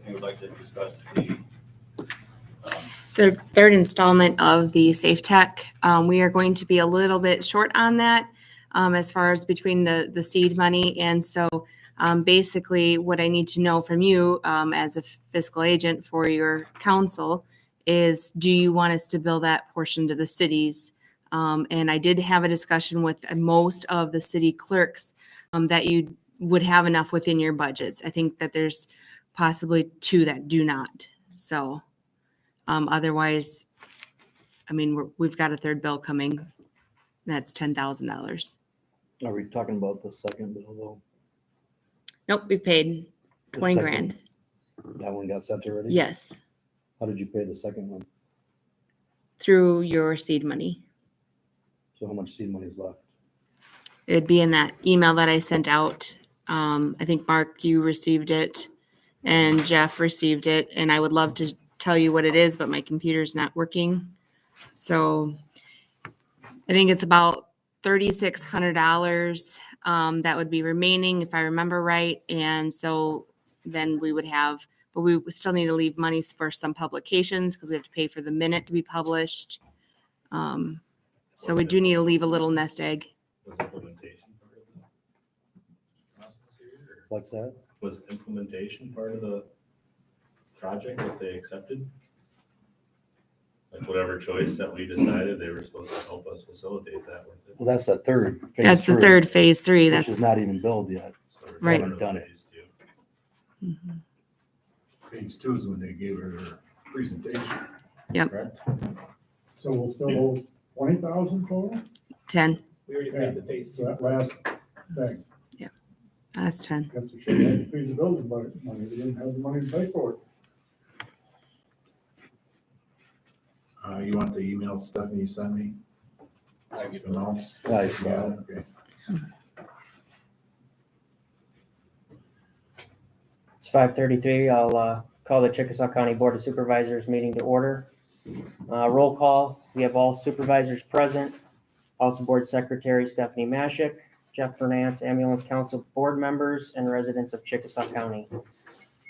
you would like to discuss the The third installment of the SafeTech. We are going to be a little bit short on that as far as between the seed money. And so basically what I need to know from you as a fiscal agent for your council is, do you want us to bill that portion to the cities? And I did have a discussion with most of the city clerks that you would have enough within your budgets. I think that there's possibly 2 that do not. So otherwise, I mean, we've got a third bill coming. That's $10,000. Are we talking about the second bill though? Nope, we paid The 20 second- grand. That one got sent already? Yes, How did you pay the second one? through your seed money. So how much seed money is left? It'd be in that email that I sent out. I think Mark, you received it, and Jeff received it, and I would love to tell you what it is, but my computer's not working. So I think it's about $3,600 that would be remaining, if I remember right. And so then we would have, but we still need to leave money for some publications because we have to pay for the minute to be published. So we do need to leave a little nest egg. was implementation part of the process here? Or What's that? was implementation part of the project that they accepted? Like whatever choice that we decided, they were supposed to help us facilitate that with it. Well, that's the third. phase That's the 3, third phase 3. Which That's is not even billed yet. So we're Right. covered Done with it. phase 2. Mhm. Phase 2 is when they gave her presentation. Yep. Correct? So we'll still owe 20,000 total? 10. We already paid the phase So 2. that last thing, That's 10. guess we should have the feasibility budget money, we didn't have the money to pay for it. You want the email stuff you sent me? I get The amounts? I saw it. Okay. It's 5:33. I'll call the Chickasaw County Board of Supervisors meeting to order. Roll call. We have all supervisors present. Also Board Secretary Stephanie Mashik, Jeff Fernance, Ambulance Council board members, and residents of Chickasaw County.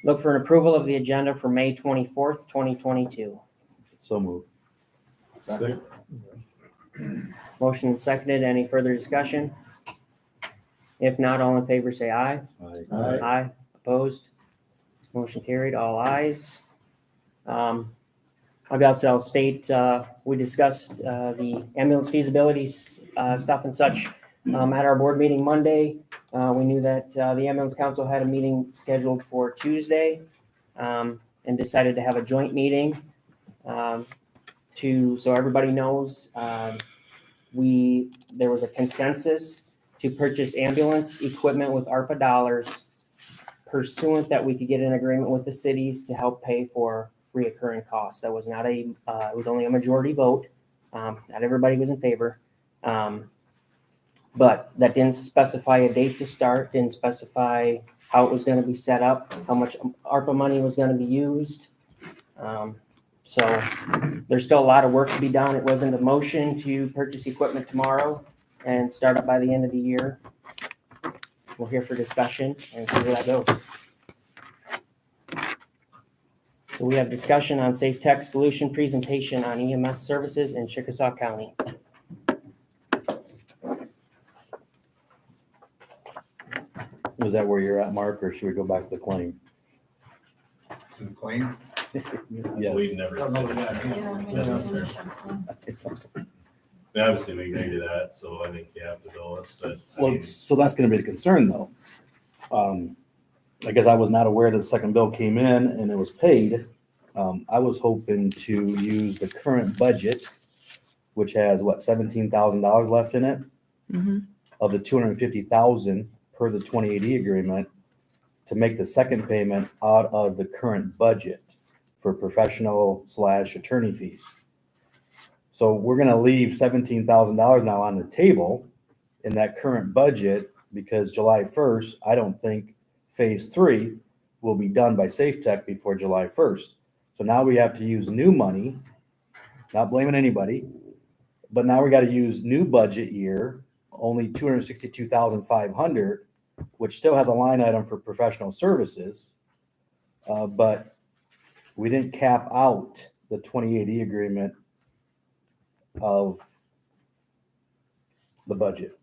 Look for an approval of the agenda for May 24th, 2022. So moved. Second. Motion and seconded. Any further discussion? If not, all in favor say aye. Aye. Aye. Opposed? Motion carried, all ayes. I guess I'll state, we discussed the ambulance feasibility stuff and such at our board meeting Monday. We knew that the ambulance council had a meeting scheduled for Tuesday and decided to have a joint meeting so everybody knows, there was a consensus to purchase ambulance equipment with ARPA dollars pursuant that we could get an agreement with the cities to help pay for reoccurring costs. That was not it was only a majority vote. Not everybody was in favor. But that didn't specify a date to start, didn't specify how it was going to be set up, how much ARPA money was going to be used. So there's still a lot of work to be done. It wasn't a motion to purchase equipment tomorrow and start up by the end of the year. We're here for discussion and see where that goes. So we have discussion on Safe Tech Solution presentation on EMS services in Chickasaw County. Was that where you're at, Mark, or should we go back to the claim? To the claim? Yes. We never. Don't know did that. that. Obviously, we agree to that, so I think you have to bill us, but. I Well, mean, so that's gonna be the concern though. I guess I was not aware that the second bill came in and it was paid. I was hoping to use the current budget, which has what, $17,000 left in it? Mhm. Of the 250,000 per the 2080 agreement, to make the second payment out of the current budget for professional/attorney fees. So we're gonna leave $17,000 now on the table in that current budget because July 1st, I don't think phase 3 will be done by Safe Tech before July 1st. So now we have to use new money, not blaming anybody, but now we got to use new budget year, only 262,500, which still has a line item for professional services. But we didn't cap out the 2080 agreement of the budget,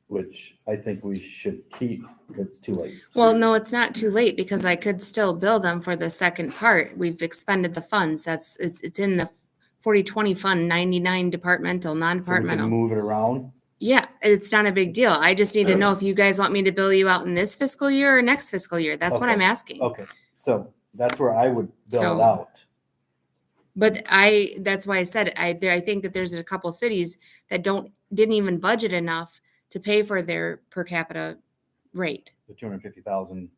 which I think we should keep. It's too late. Well, no, it's not too late because I could still bill them for the second part. We've expended the funds. It's in the 40/20 fund, 99 departmental, So we can non-departmental. move it around. Yeah, it's not a big deal. I just need to know if you guys want me to bill you out in this fiscal year or next fiscal year. That's what Okay. I'm asking. Okay, so that's where I would bill So- it out. But that's why I said, I think that there's a couple cities that didn't even budget enough to pay for their per capita rate. The 250,000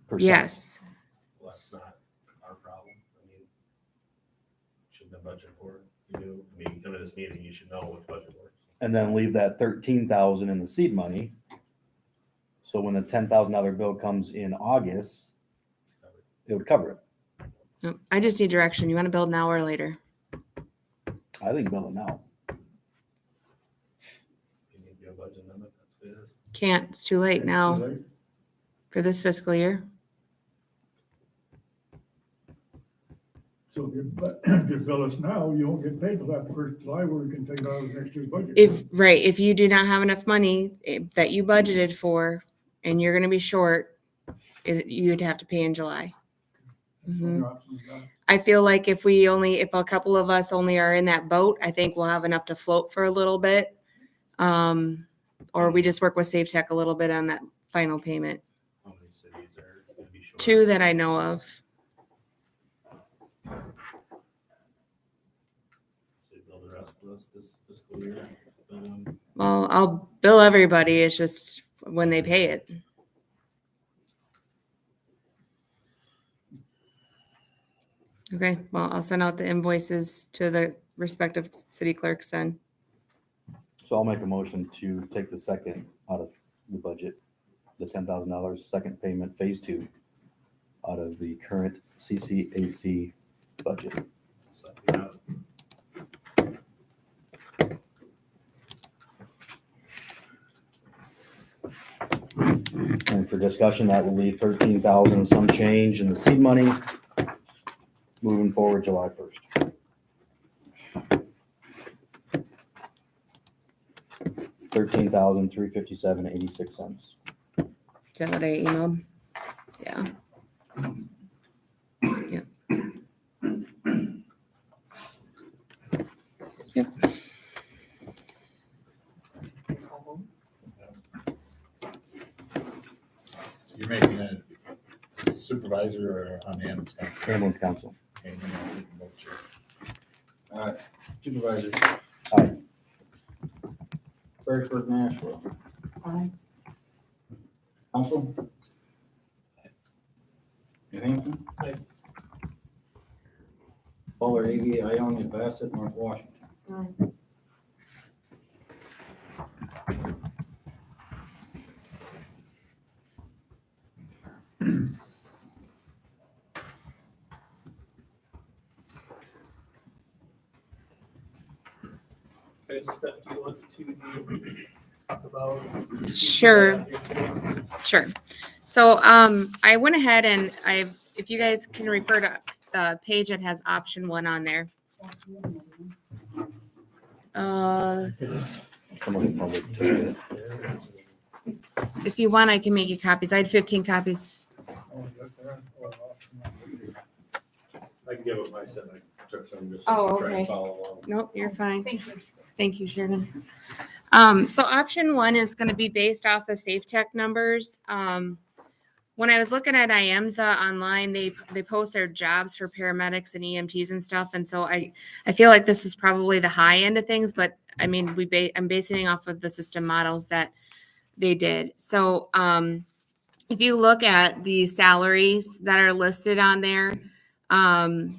%. Yes. Well, that's not our problem. I mean, shouldn't have budgeted for it. You do, I mean, you come to this meeting, you should know what the budget was. And then leave that 13,000 in the seed money. So when the $10,000 bill comes in August, it would cover it. No, I just need direction. You want to build now or later? I think bill it now. You need to do a budget amendment, that's what it is. Can't. It's too late now Too late. for this fiscal year. So if you bill us now, you won't get paid till after 1st of July, where we can take it out of next year's budget. If you do not have enough money that you budgeted for and you're going to be short, you'd have to pay in July. That's Mhm. one option we got. I feel like if a couple of us only are in that boat, I think we'll have enough to float for a little bit. Or we just work with Safe Tech a little bit on that final payment. How many cities are gonna be short? 2 that I know of. So you build the rest of us this fiscal year. Well, I'll bill everybody. It's just when they pay it. Okay, well, I'll send out the invoices to the respective city clerks then. So I'll make a motion to take the second out of the budget, the $10,000 second payment, phase 2, out of the current CCAC budget. So, yeah. And for discussion, that will leave 13,000 some change in the seed money moving forward July 1st. $13,357.86. Is that what I emailed? Yeah. Yep. Yep. You're making it as a supervisor or on the ambulance council? Ambulance Council. Okay, then I'll take a vote, Chair. Supervisor. Aye. Fredericksburg, Nashville. Aye. Council. New Hampton. Aye. Butler, Avie, Ionia, Bassett, North Washington. Okay, Steph, do you want to talk about? Sure. Sure. So I went ahead and if you guys can refer to the page that has option 1 on there. Someone can probably take it. If you want, I can make you copies. I had 15 copies. Oh, is that there? Oh, option one. I can give it my set, I took some just Oh, to try okay. and follow along. Nope, you're fine. Thank you, Sheridan. So option 1 is going to be based off the Safe Tech numbers. When I was looking at IAMSA online, they post their jobs for paramedics and EMTs and stuff. And so I feel like this is probably the high end of things, but I mean, I'm basing it off of the system models that they did. So if you look at the salaries that are listed on there, I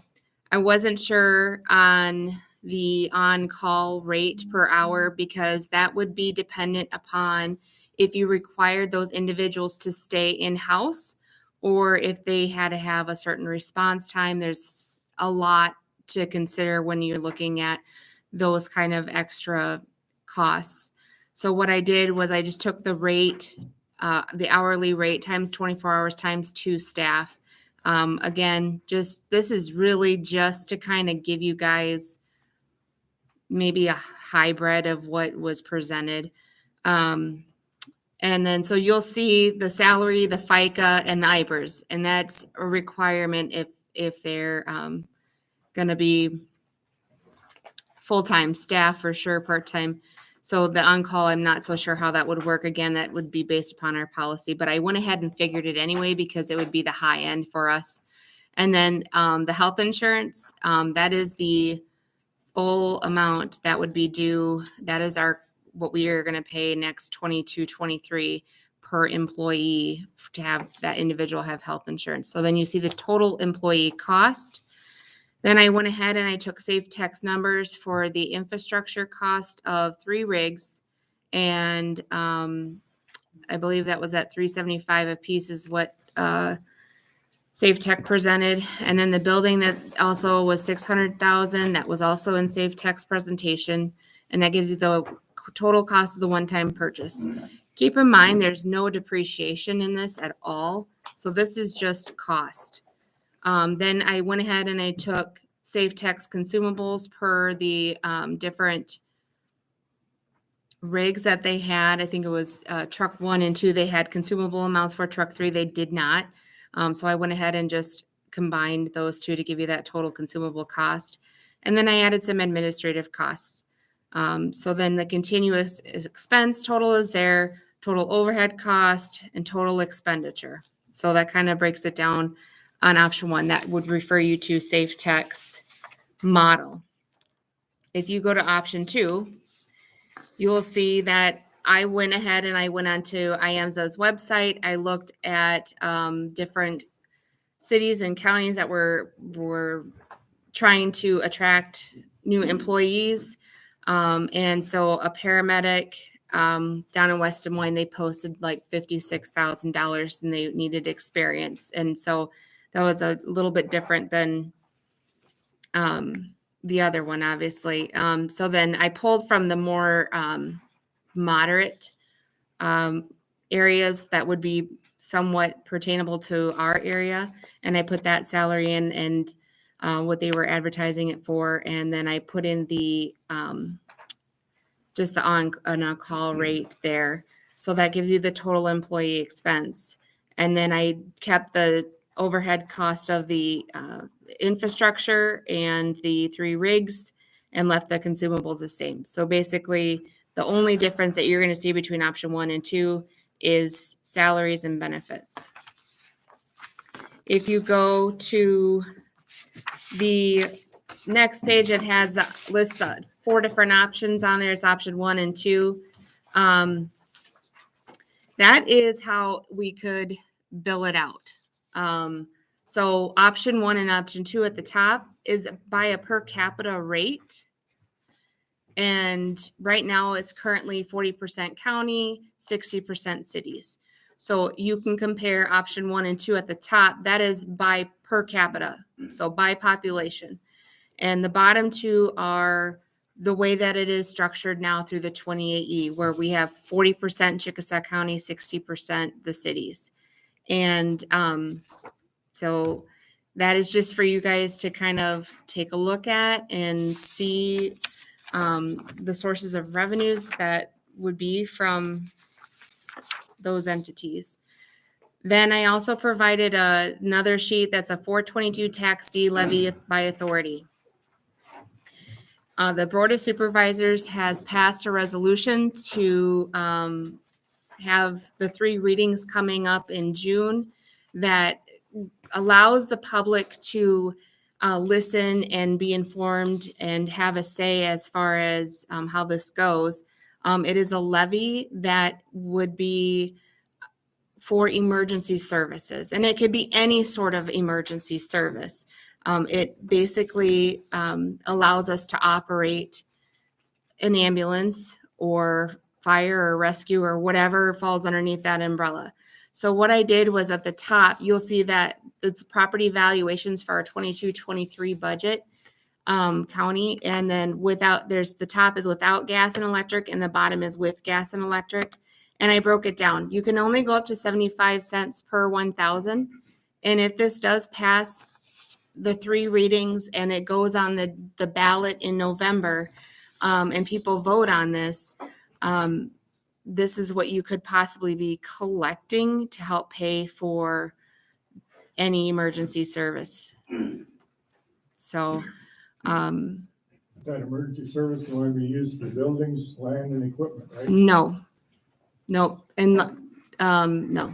wasn't sure on the on-call rate per hour because that would be dependent upon if you required those individuals to stay in-house or if they had to have a certain response time. There's a lot to consider when you're looking at those kind of extra costs. So what I did was I just took the rate, the hourly rate times 24 hours times 2 staff. Again, this is really just to kind of give you guys maybe a hybrid of what was presented. And then, so you'll see the salary, the FICA, and the IBRs, and that's a requirement if they're going to be full-time staff for sure, part-time. So the on-call, I'm not so sure how that would work. Again, that would be based upon our policy, but I went ahead and figured it anyway because it would be the high end for us. And then the health insurance, that is the full amount that would be due. That is what we are going to pay next 22-23 per employee to have that individual have health insurance. So then you see the total employee cost. Then I went ahead and I took Safe Text numbers for the infrastructure cost of 3 rigs. And I believe that was at $375 a piece is what Safe Tech presented. And then the building that also was $600,000, that was also in Safe Tech's presentation. And that gives you the total cost of the one-time purchase. Keep in mind, there's no depreciation in this at all. So this is just cost. Then I went ahead and I took Safe Tech's consumables per the different rigs that they had. I think it was truck 1 and 2, they had consumable amounts. For truck 3, they did not. So I went ahead and just combined those two to give you that total consumable cost. And then I added some administrative costs. So then the continuous expense total is there, total overhead cost, and total expenditure. So that kind of breaks it down on option 1. That would refer you to Safe Tech's model. If you go to option 2, you will see that I went ahead and I went onto IAMSA's website. I looked at different cities and counties that were trying to attract new employees. And so a paramedic down in West Des Moines, they posted like $56,000 and they needed experience. And so that was a little bit different than the other one, obviously. So then I pulled from the more moderate areas that would be somewhat pertainable to our area. And I put that salary in and what they were advertising it for. And then I put in the just the on-call rate there. So that gives you the total employee expense. And then I kept the overhead cost of the infrastructure and the 3 rigs and left the consumables the same. So basically, the only difference that you're going to see between option 1 and 2 is salaries and benefits. If you go to the next page, it has lists 4 different options on there. It's option 1 and 2. That is how we could bill it out. So option 1 and option 2 at the top is by a per capita rate. And right now it's currently 40% county, 60% cities. So you can compare option 1 and 2 at the top. That is by per capita, so by population. And the bottom 2 are the way that it is structured now through the 28E, where we have 40% Chickasaw County, 60% the cities. And so that is just for you guys to kind of take a look at and see the sources of revenues that would be from those entities. Then I also provided another sheet that's a 422 tax D levy by authority. The Board of Supervisors has passed a resolution to have the 3 readings coming up in June that allows the public to listen and be informed and have a say as far as how this goes. It is a levy that would be for emergency services, and it could be any sort of emergency service. It basically allows us to operate an ambulance or fire or rescue or whatever falls underneath that umbrella. So what I did was at the top, you'll see that it's property valuations for our 22-23 budget county. And then the top is without gas and electric and the bottom is with gas and electric. And I broke it down. You can only go up to 75 cents per 1,000. And if this does pass the 3 readings and it goes on the ballot in November, and people vote on this, this is what you could possibly be collecting to help pay for any emergency service. So, That emergency service can only be used for buildings, land, and equipment, right? no, nope. And, no,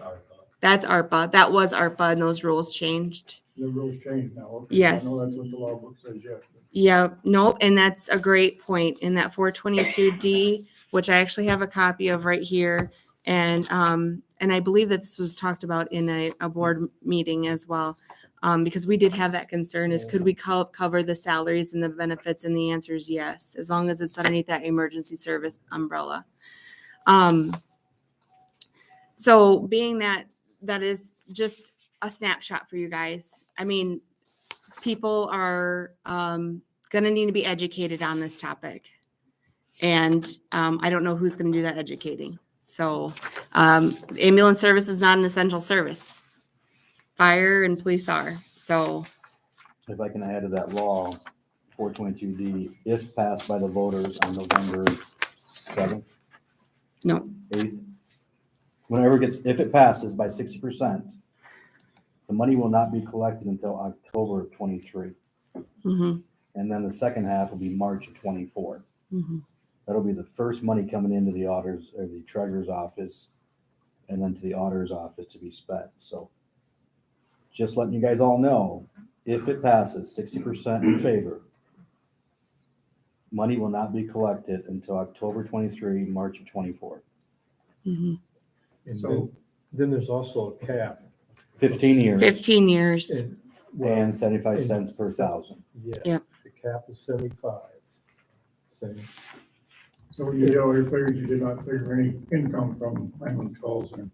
that's ARPA. That was ARPA and those rules changed. The rules changed now. Okay. Yes. I know that's what the law book says, yes. Yeah, nope, and that's a great point. In that 422D, which I actually have a copy of right here, and I believe that this was talked about in a board meeting as well, because we did have that concern: is could we cover the salaries and the benefits? And the answer is yes, as long as it's underneath that emergency service umbrella. So, being that is just a snapshot for you guys. I mean, people are going to need to be educated on this topic. And I don't know who's going to do that educating. So ambulance service is not an essential service. Fire and police are. So If I can add to that law, 422D, if passed by the voters on November 7th, no, 8th, if it passes by 60%, the money will not be collected until October of 23. mm-hmm, And then the second half will be March of 24. mm-hmm. That'll be the first money coming into the auditors or the treasurer's office and then to the auditor's office to be spent. So just letting you guys all know, if it passes 60% in favor, money will not be collected until October 23, March of 24. Mm-hmm. And So- then there's also a cap. 15 years 15 years. And, well, and 75 cents per thousand. yeah, Yep. the cap is 75. So So you did all your figures, you did not figure any income from ambulance calls and.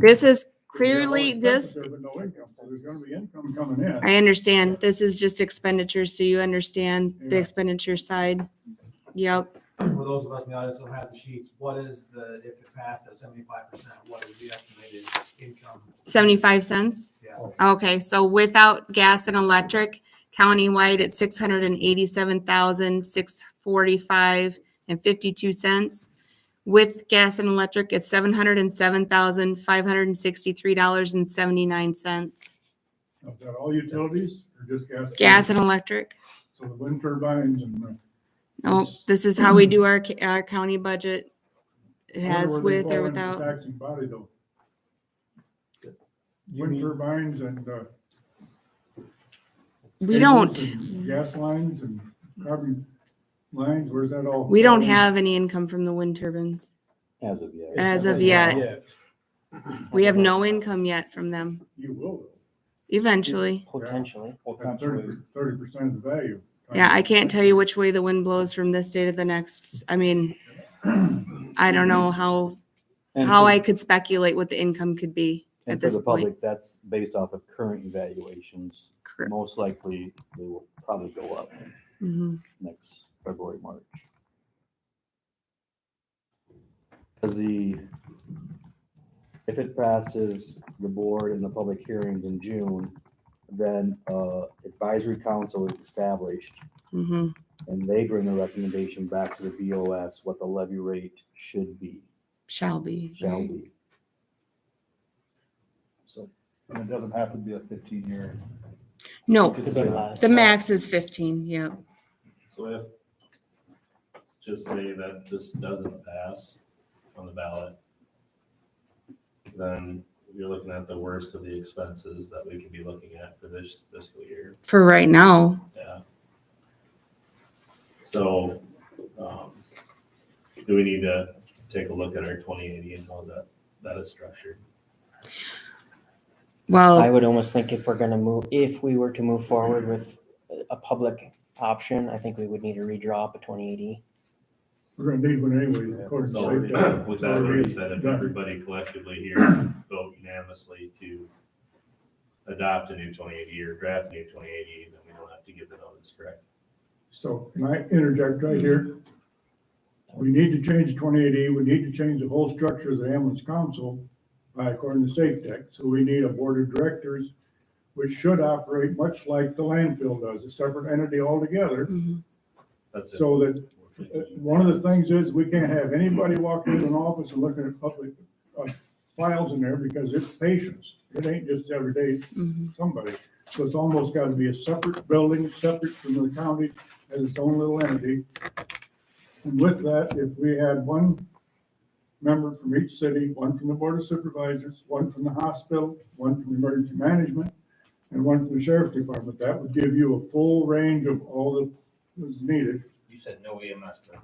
This is clearly this. But no income, so there's gonna be income coming in. I understand. This is just expenditures. So you understand the Yeah. expenditure side. Yep. For those of us in the audience who don't have the sheets, what is the, if it passed at 75%, what is the estimated income? 75 cents. Yeah. Okay, so without gas and electric, countywide it's 687,645 and 52 cents. With gas and electric, it's $707,563.79. Is that all utilities or just gas? Gas and electric. So the wind turbines and. No, this is how we do our county budget. It has Where do they with or fall into the without. Taxing body though. you Wind mean, turbines and. We don't, cables and gas lines and carbon lines, where's that all? we don't have any income from the wind turbines. As of yet. As of yet. We have no income yet from them. You will, Potentially. though. 30% of the value. Yeah, I can't tell you which way the wind blows from this day to the next. I mean, I don't know how And I could speculate what the income could be And at for this the point. public, that's based off of current evaluations. Correct. Most likely, they will probably go up Mhm. next February, March. Because if it passes the board and the public hearings in June, then advisory council is established Mhm. and they bring a recommendation back to the BOS what the levy rate should be, Shall be. shall be. So, and it doesn't have to be a 15-year. No, Could be less. the max is 15. Yeah. So if, just say that this doesn't pass on the ballot, then you're looking at the worst of the expenses that we could be looking at for this fiscal year. For right now. Yeah. So, do we need to take a look at our 2080 and how's that is structured? I Well, would almost think if we were to move forward with a public option, I think we would need to redraw up a 2080. We're gonna need one anyway, according to. So safety. with that being said, if Done. everybody collectively here vote unanimously to adopt a new 2080 or draft a new 2080, then we don't have to give the notice, correct? So can I interject right here? We need to change 2080, we need to change the whole structure of the ambulance council according to SafeTech. So we need a board of directors, which should operate much like the landfill does, a separate entity altogether. Mhm. That's it. So that, one of the things is, we can't have anybody walking into an office and looking at public files in there, because it's patients. It ain't just everyday Mhm. somebody. So it's almost got to be a separate building, separate from the county, as its own little entity. And with that, if we had one member from each city, one from the Board of Supervisors, one from the hospital, one from emergency management, and one from the sheriff's department, that would give you a full range of all that was needed. You said no EMS then.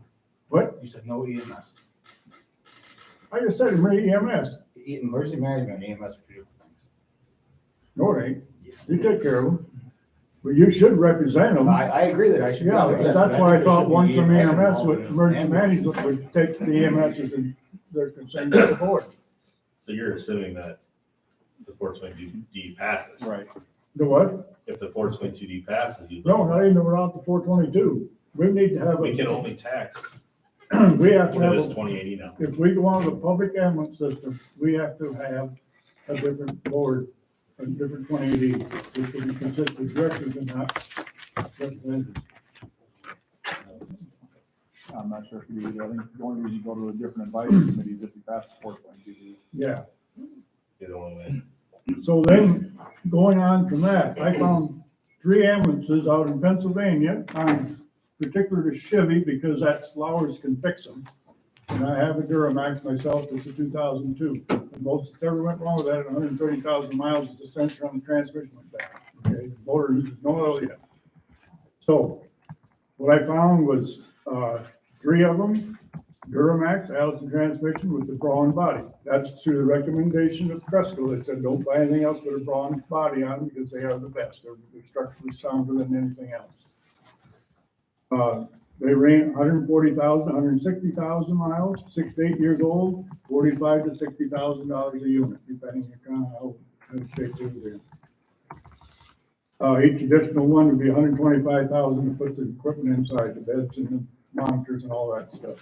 What? You said no EMS. I just said EMS. Emergency management and EMS are two different things. No, it ain't. You take care of them. But you should represent them. I agree that I should. Yeah, represent, that's but why I think there thought should be one from EMS involved with in emergency ambulance. management would take the EMSs and their concerns to the board. So you're assuming that the 422D passes. Right. The what? If the 422D passes, you. No, not even without the 422. We need to have We can a, only tax, we have to what have, it is, a- 2080 now. if we go on the public ambulance system, we have to have a different board, a different 2080, which will consist of directors and not representatives. I'm not sure if you, I think the only reason you go to a different advisory committee is if you pass the 422D. Yeah. You're the only way. So then, going on from that, I found 3 ambulances out in Pennsylvania, particular to Chevy, because that's Flowers can fix them. And I have a Duramax myself, it's a 2002. The most that's ever went wrong with that at 130,000 miles is the sensor on the transmission went bad. Okay, the motor uses no oil yet. So, what I found was 3 of them, Duramax, Allison transmission with the brawn body. That's through the recommendation of Cresco that said, don't buy anything else with a brawn body on them because they are the best. They're structurally sounder than anything else. They ran 140,000, 160,000 miles, 6 to 8 years old, $45,000 to $60,000 a unit, depending on how shape they're in. Each additional one would be 125,000 to put the equipment inside, the beds and the monitors and all that stuff.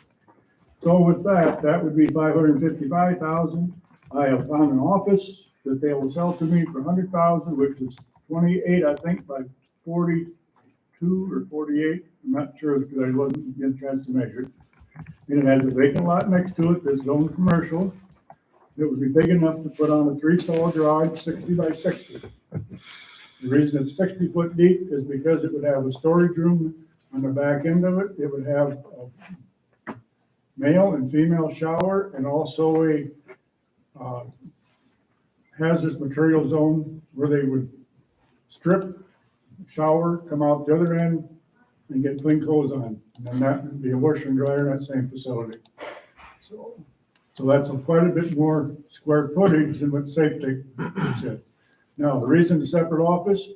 So with that, that would be 555,000. I have found an office that they will sell to me for 100,000, which is 28, I think, by 42 or 48. I'm not sure because I wasn't getting a chance to measure it. And it has a vacant lot next to it that's owned commercial. It would be big enough to put on a 3-stall garage, 60 by 60. The reason it's 60 foot deep is because it would have a storage room on the back end of it. It would have a male and female shower and also a hazardous material zone where they would strip, shower, come out the other end and get clean clothes on. And then that would be a washer and dryer in that same facility. So that's quite a bit more square footage than what safety said. Now, the reason the separate office,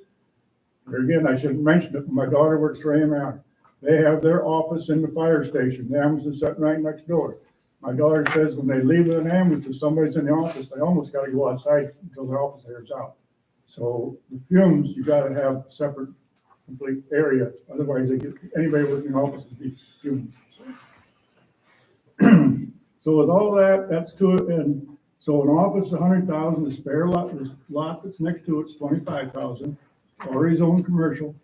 or again, I shouldn't mention it, my daughter works for AMR. They have their office in the fire station. The ambulance is sitting right next door. My daughter says when they leave with an ambulance, if somebody's in the office, they almost gotta go outside until their office airs out. So the fumes, you gotta have a separate, complete area. Otherwise, anybody working in the office would be fumes. So with all that, that's to it. And so an office, 100,000, the spare lot, the lot that's next to it's 25,000, already zoned commercial.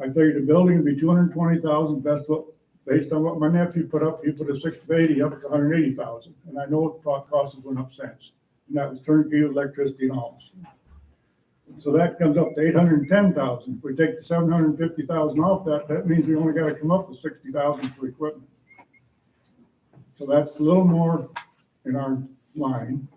I figured the building would be 220,000, based on what my nephew put up, he put a 680 up to 180,000. And I know costs went up since. And that was turnkey with electricity and all. So that comes up to 810,000. If we take the 750,000 off that, that means we only gotta come up with 60,000 for equipment. So that's a little more in our line.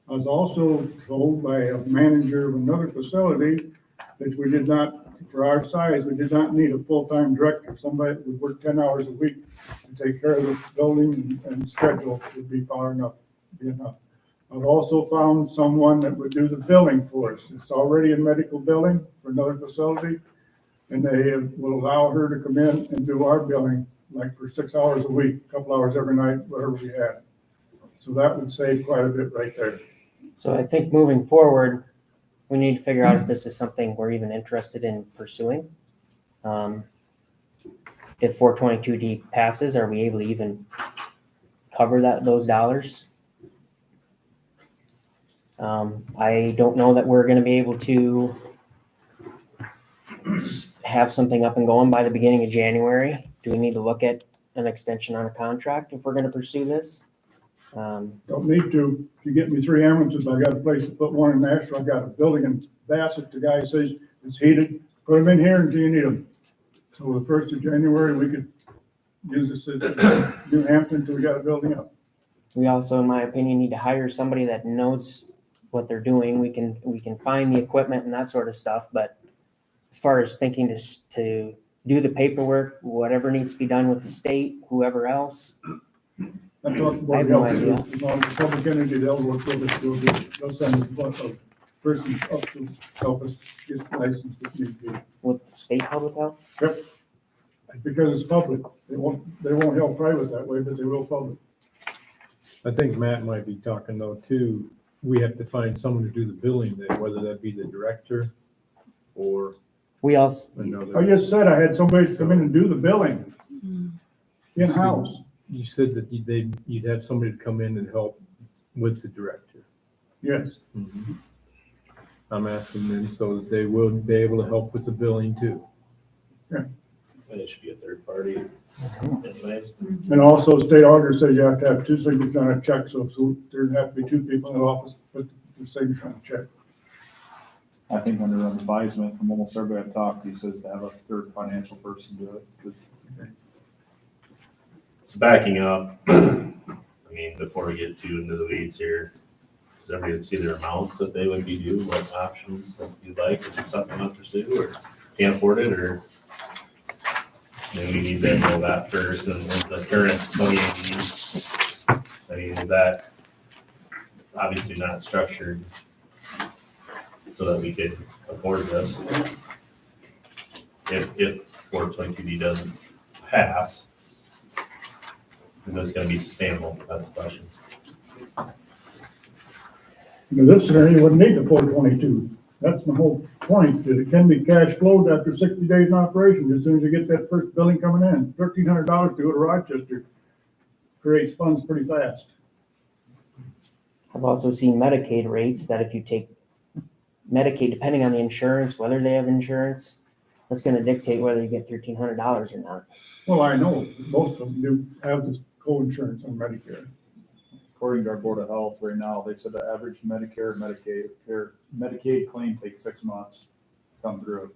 I was also told by a manager of another facility that we did not, for our size, we did not need a full-time director. Somebody that would work 10 hours a week to take care of the building and schedule would be far enough, be enough. I've also found someone that would do the billing for us. It's already in medical billing for another facility, and they will allow her to come in and do our billing, like for 6 hours a week, a couple hours every night, whatever we had. So that would save quite a bit right there. So I think moving forward, we need to figure out if this is something we're even interested in pursuing. If 422D passes, are we able to even cover those dollars? I don't know that we're gonna be able to have something up and going by the beginning of January. Do we need to look at an extension on a contract if we're gonna pursue this? Don't need to. If you get me 3 ambulances, I got a place to put one in Nashville. I got a building in Bassett. The guy says it's heated. Put them in here until you need them. So the 1st of January, we could use this as New Hampton until we got a building up. We also, in my opinion, need to hire somebody that knows what they're doing. We can find the equipment and that sort of stuff, but as far as thinking to do the paperwork, whatever needs to be done with the state, whoever else, That's what the I have board no help do. idea. As long as public energy, they'll work with us. They'll send a person up to help us get licensed if need be. with state public health. Because it's public. They won't help private that way, but they will public. I think Matt might be talking though too, we have to find someone to do the billing then, whether that be the director or We also, I another. just said I had somebody come in and do the billing in-house. You said that you'd have somebody to come in and help with the director. Yes. I'm asking them so that they will be able to help with the billing too. And it should be a third party anyways. And also state auditor says you have to have 2 signatures on a check, so there'd have to be 2 people in the office put the signature on a check. I think under advisement from almost everybody I've talked to, he says to have a third financial person do it. 'Cause So backing up, I mean, before we get too into the weeds here, does everybody see their amounts that they would be due, what options that you'd like, is it something to pursue, or can't afford it, or maybe we need to know that first, and the current 2018, I mean, is that obviously not structured so that we could afford this? If 422D doesn't pass, is this gonna be sustainable? That's the question. In this scenario, you wouldn't need the 422. That's my whole point, that it can be cash flowed after 60 days in operation, as soon as you get that first billing coming in. $1,300 to go to Rochester creates funds pretty fast. I've also seen Medicaid rates that if you take Medicaid, depending on the insurance, whether they have insurance, that's gonna dictate whether you get $1,300 or not. Well, I know, most of them do have this co-insurance on Medicare. According to our Board of Health right now, they said the average Medicare, Medicaid claim takes 6 months to come through.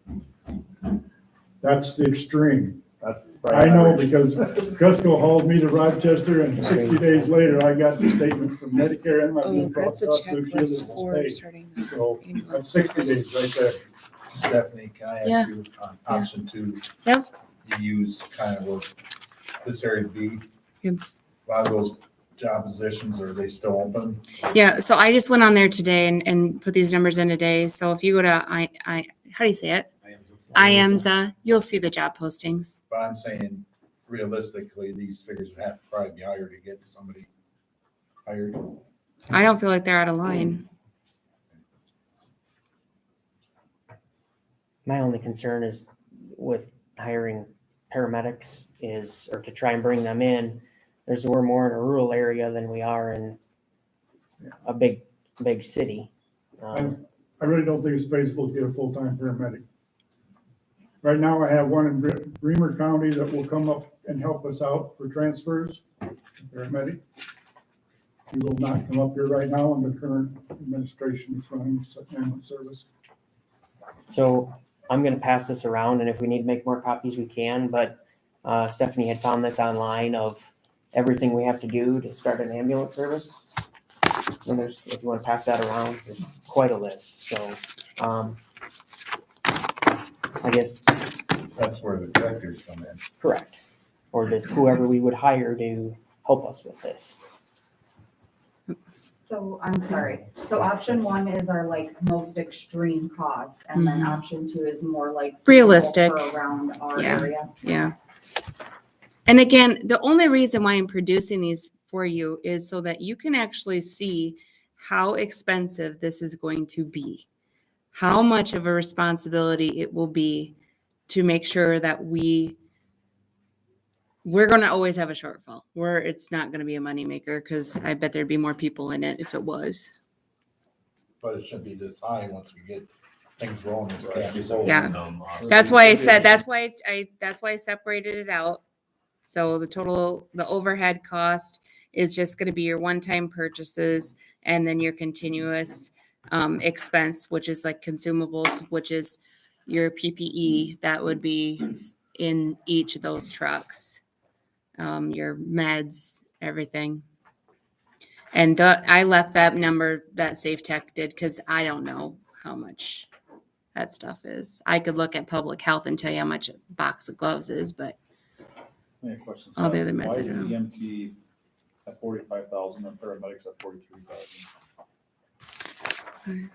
That's the extreme. That's. I know because Cusco hauled me to Rochester and 60 days later, I got the statement from Medicare and my Blue Cross Blue Shield is paid. So that's 60 days right there. Stephanie, can I Yeah. ask you on option 2? Yep. You use kind of what this area to be. Yep. A lot of those job positions, are they still open? Yeah, so I just went on there today and put these numbers in today. So if you go to how do you say it? IAMSA, you'll see the job postings. But I'm saying realistically, these figures would have to probably be higher to get somebody hired. I don't feel like they're out of line. My only concern is with hiring paramedics or to try and bring them in, we're more in a rural area than we are in a big city. I really don't think it's feasible to get a full-time paramedic. Right now, I have one in Bremer County that will come up and help us out for transfers, paramedic. He will not come up here right now in the current administration is running ambulance service. So I'm gonna pass this around, and if we need to make more copies, we can, but Stephanie had found this online of everything we have to do to start an ambulance service. And if you wanna pass that around, there's quite a list, so, I guess, That's where the directors come in. correct. Or just whoever we would hire to help us with this. So I'm sorry. So option 1 is our like most extreme cost, and then option 2 is more like Realistic. for around our Yeah. area. Yeah. And again, the only reason why I'm producing these for you is so that you can actually see how expensive this is going to be, how much of a responsibility it will be to make sure that we're going to always have a shortfall where it's not going to be a moneymaker, because I bet there'd be more people in it if it was. but it should be this high once we get things rolling. It's Right. cash flow. Yeah. Offset. That's why I said, that's why I separated it out. So the overhead cost is just gonna be your one-time purchases and then your continuous expense, which is like consumables, which is your PPE, that would be in each of those trucks. Your meds, everything. And I left that number that Safe Tech did, because I don't know how much that stuff is. I could look at public health and tell you how much a box of gloves is, but Any questions? all the other meds, I Why is don't know. EMT at 45,000 and paramedics at 43,000?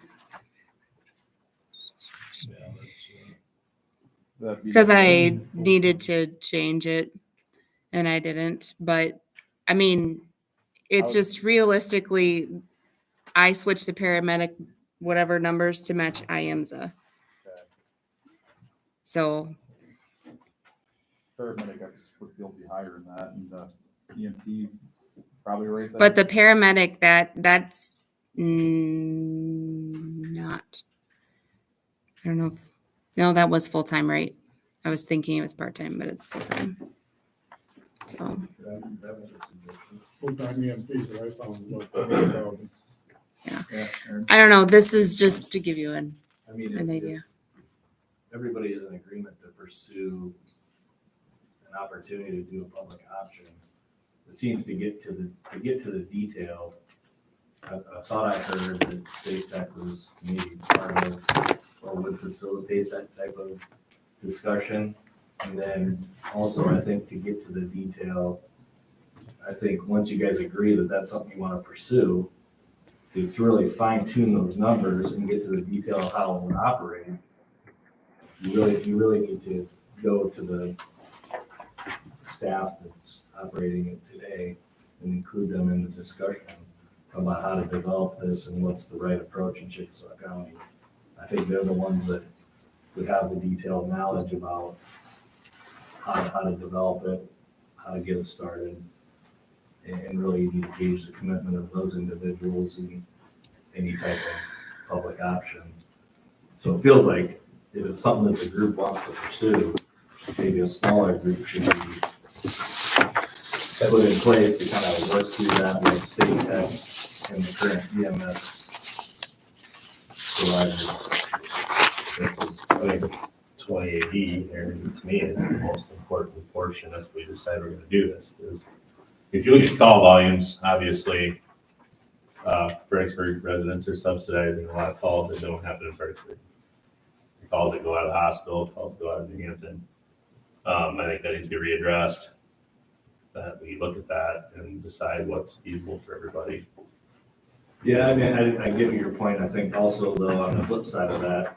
Because I needed to change it and I didn't. But I mean, it's just realistically, I switched the paramedic whatever numbers to match IAMSA. So Paramedic, I would feel be higher than that, and EMT probably right there. but the paramedic, that's not, I don't know if, no, that was full-time, right? I was thinking it was part-time, but it's full-time. So, Full-time EMTs that I found was about 30,000. Yeah, Aaron. I don't know, this is just to give you an I mean, idea. if everybody is in agreement to pursue an opportunity to do a public option, it seems to get to the detail. I thought I heard that Safe Tech was maybe part of or would facilitate that type of discussion. And then also, I think to get to the detail, I think once you guys agree that that's something you want to pursue, to really fine tune those numbers and get to the detail of how it would operate, you really need to go to the staff that's operating it today and include them in the discussion about how to develop this and what's the right approach in Chickasaw County. I think they're the ones that would have the detailed knowledge about how to develop it, how to get it started, and really need to gauge the commitment of those individuals in any type of public option. So it feels like if it's something that the group wants to pursue, maybe a smaller group should be put in place to kind of work through that with State Tech and the current EMS providers. I think 2080, Aaron, to me, is the most important portion if we decide we're gonna do this, is if you look at call volumes, obviously, Fredericksburg residents are subsidizing a lot of calls that don't happen in Fredericksburg. The calls that go out of the hospital, calls that go out of New Hampton. I think that needs to be readdressed. That we look at that and decide what's feasible for everybody. Yeah, I mean, I get your point. I think also though, on the flip side of that,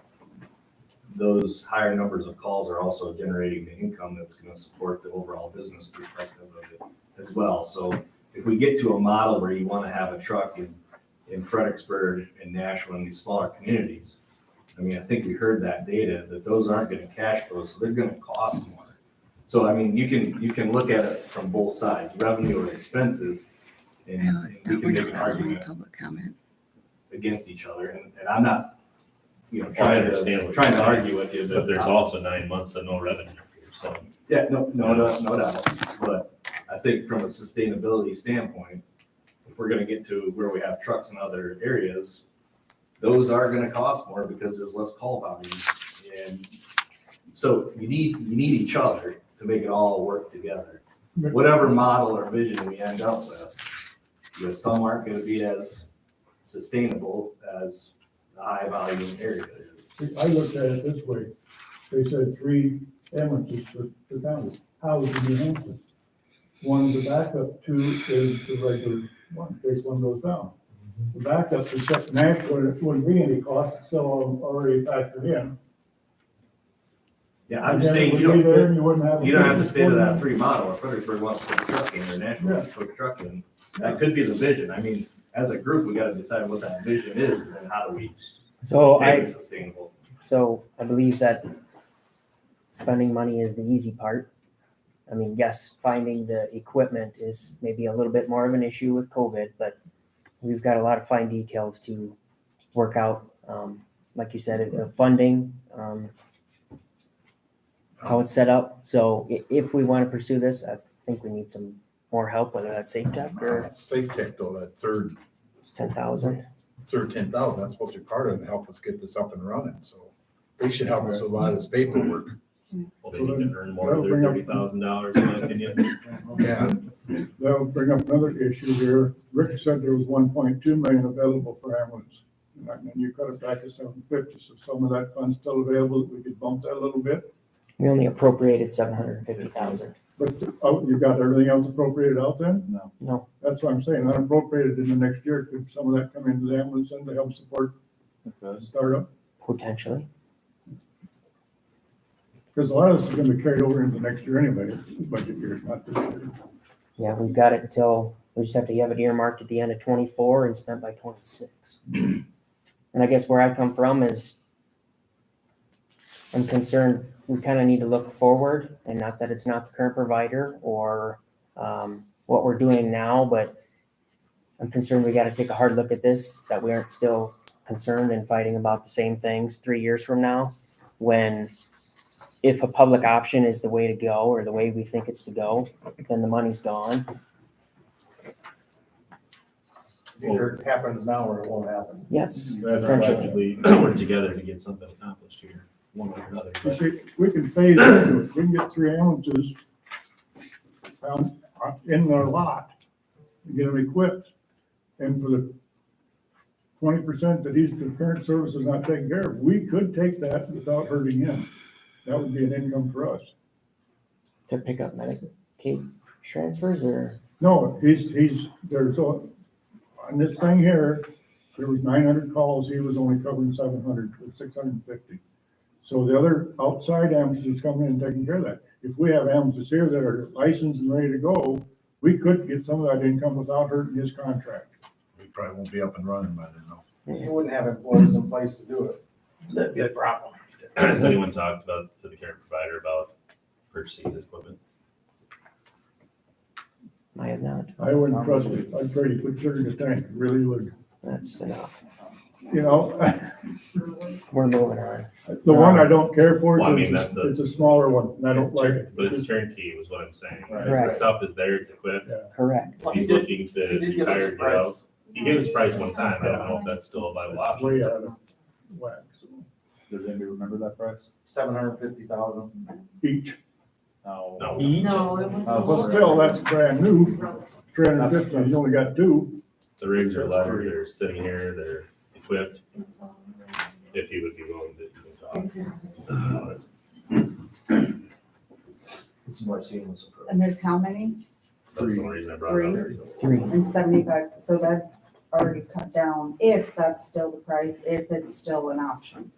those higher numbers of calls are also generating the income that's going to support the overall business perspective of it as well. So if we get to a model where you want to have a truck in Fredericksburg and Nashua and these smaller communities, I mean, I think we heard that data that those aren't going to cash flow, so they're going to cost more. So I mean, you can look at it from both sides, revenue or expenses, and we can make an argument Public comment. against each other. And I'm not, trying to argue with you, but there's also 9 months of no revenue. So yeah, no doubt. But I think from a sustainability standpoint, if we're going to get to where we have trucks in other areas, those are going to cost more because there's less call volume. And so you need each other to make it all work together. Whatever model or vision we end up with, some aren't going to be as sustainable as the high volume area is. I looked at it this way. They said 3 ambulances for the county. How is in New Hampshire? 1 is the backup, 2 is the regular one, in case one goes down. The backup is just Nashville, it wouldn't be any cost, it's still already factored in. Yeah, I'm just saying, you don't have to stay to that 3 model. If Fredericksburg wants to put a truck in or Nashville wants to put a truck in, that could be the vision. I mean, as a group, we got to decide what that vision is and then how do we make it sustainable. So I believe that spending money is the easy part. I mean, yes, finding the equipment is maybe a little bit more of an issue with COVID, but we've got a lot of fine details to work out, like you said, funding, how it's set up. So if we want to pursue this, I think we need some more help, whether that's safe tech or Safe tech though, that third it's 10,000. 10,000, that's supposed to be part of it and help us get this up and running, so they should help us with a lot of this paperwork. Well, they need to earn more than their $30,000, in my opinion. Yeah, That'll bring up another issue here. Rick said there was 1.2 million available for ambulance. And you cut it back to 750, so some of that fund's still available, that we could bump that a little bit. We only appropriated 750,000. But, you got everything else appropriated out then? No, That's what I'm saying, unappropriated in the next year. Could some of that come into the ambulance and to help support the startup? potentially. Because a lot of this is gonna be carried over into next year anyway, budget year, not this year. Yeah, we've got it until, we just have to have it earmarked at the end of 24 and spent by 26. And I guess where I come from is I'm concerned we kind of need to look forward, and not that it's not the current provider or what we're doing now, but I'm concerned we got to take a hard look at this, that we aren't still concerned and fighting about the same things 3 years from now, when if a public option is the way to go or the way we think it's to go, then the money's gone. either it happens now or it won't happen. Yes, You guys are essentially. collectively work together to get something accomplished here, one way or another. You see, we can phase into it. We can get 3 ambulances found in our lot and get them equipped. And for the 20% that the current service is not taking care of, we could take that without hurting him. That would be an income for us. To pick up Medicaid transfers or? No, on this thing here, there was 900 calls, he was only covering 700, or 650. So the other outside ambulances coming in and taking care of that. If we have ambulances here that are licensed and ready to go, we could get some of that income without hurting his contract. We probably won't be up and running by then, though. You wouldn't have employees in place to do it. That'd be a problem. Has anyone talked to the current provider about purchasing this equipment? I have not. I wouldn't trust it. I'd try to put sugar in the tank, really would. That's enough. You know, We're moving on. the one I don't care for, Well, I mean, it's that's a smaller one, and I don't like it. But it's turnkey was what I'm saying. If Correct. the stuff is there, it's equipped. Correct. If he's looking to retire, get out. He gave us price one time. I don't know if that's still a viable option. Way out of whack, so, Does anybody remember that price? 750,000. each. No. No. No, it was. Well, still, that's brand new, 350, you only got 2. The rigs are levered, they're sitting here, they're equipped. If he would be willing to talk. It's more seamless approach. And there's how many? That's the only reason I brought it up. 3. And 75, so that already cut down, if that's still the price, if it's still an option.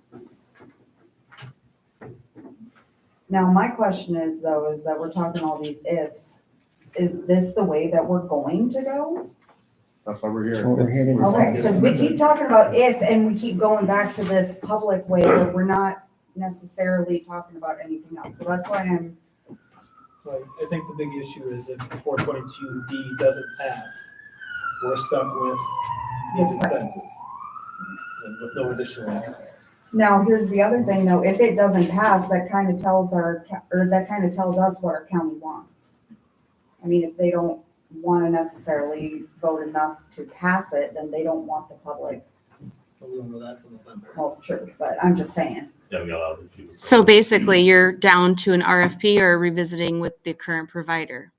Now, my question is though, is that we're talking all these ifs. Is this the way that we're going to go? That's why we're That's here. what we're here to Okay, decide. because we keep talking about if and we keep going back to this public way where we're not necessarily talking about anything else. So that's why I'm, So I think the big issue is if 422D doesn't pass, we're stuck with these This price. expenses. And with no additional income. now here's the other thing though, if it doesn't pass, that kind of tells that kind of tells us what our county wants. I mean, if they don't want to necessarily vote enough to pass it, then they don't want the public, But we don't know that till November. well, true, but I'm just saying. Yeah, we got a lot of people. So basically, you're down to an RFP or revisiting with the current provider.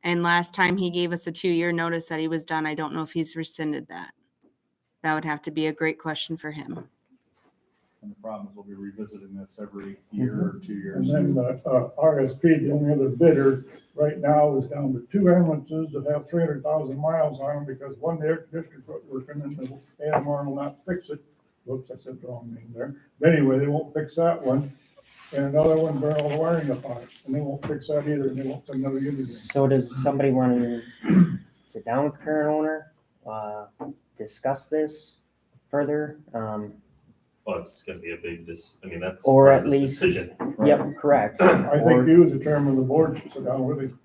And last time he gave us a 2-year notice that he was done. I don't know if he's rescinded that. That would have to be a great question for him. And the problem is we'll be revisiting this every year or 2 And years. then RSP, the only other bidder right now is down to 2 ambulances that have 300,000 miles on them because one air district working and the AMR will not fix it. Whoops, I said the wrong name there. But anyway, they won't fix that one. And another one burn all the wiring up on it. And they won't fix that either. And they won't send another unit in. So does somebody want to sit down with the current owner, discuss this further? Well, it's gonna be a big, I mean, that's. Or part at of this least- decision. Yep, correct. I think you as the chairman of the board should sit down with him.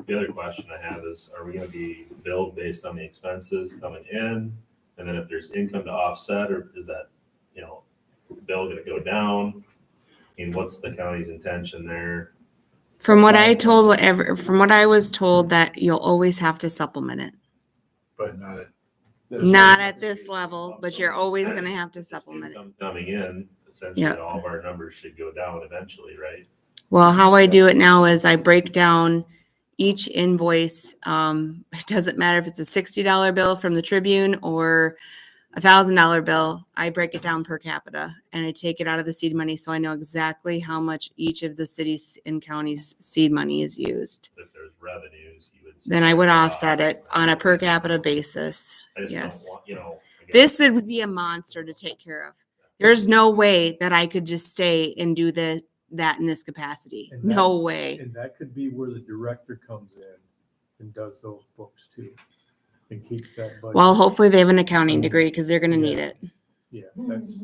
The other question I have is, are we gonna be billed based on the expenses coming in? And then if there's income to offset, or is that, bill gonna go down? I mean, what's the county's intention there? From what I was told that you'll always have to supplement it. But not at. Not at this level, but you're always gonna have to supplement it. Income coming in, essentially, Yep. all of our numbers should go down eventually, right? Well, how I do it now is I break down each invoice. It doesn't matter if it's a $60 bill from the Tribune or $1,000 bill. I break it down per capita and I take it out of the seed money, so I know exactly how much each of the cities and counties' seed money is used. If there's revenues, you would. Then I would offset it on a per capita basis. I just Yes. don't want, again, This would be a monster to take care of. There's no way that I could just stay and do that in this capacity. And No way. And that could be where the director comes in and does those books too, and keeps that budget. Well, hopefully they have an accounting degree because they're gonna need it. Yeah, that's,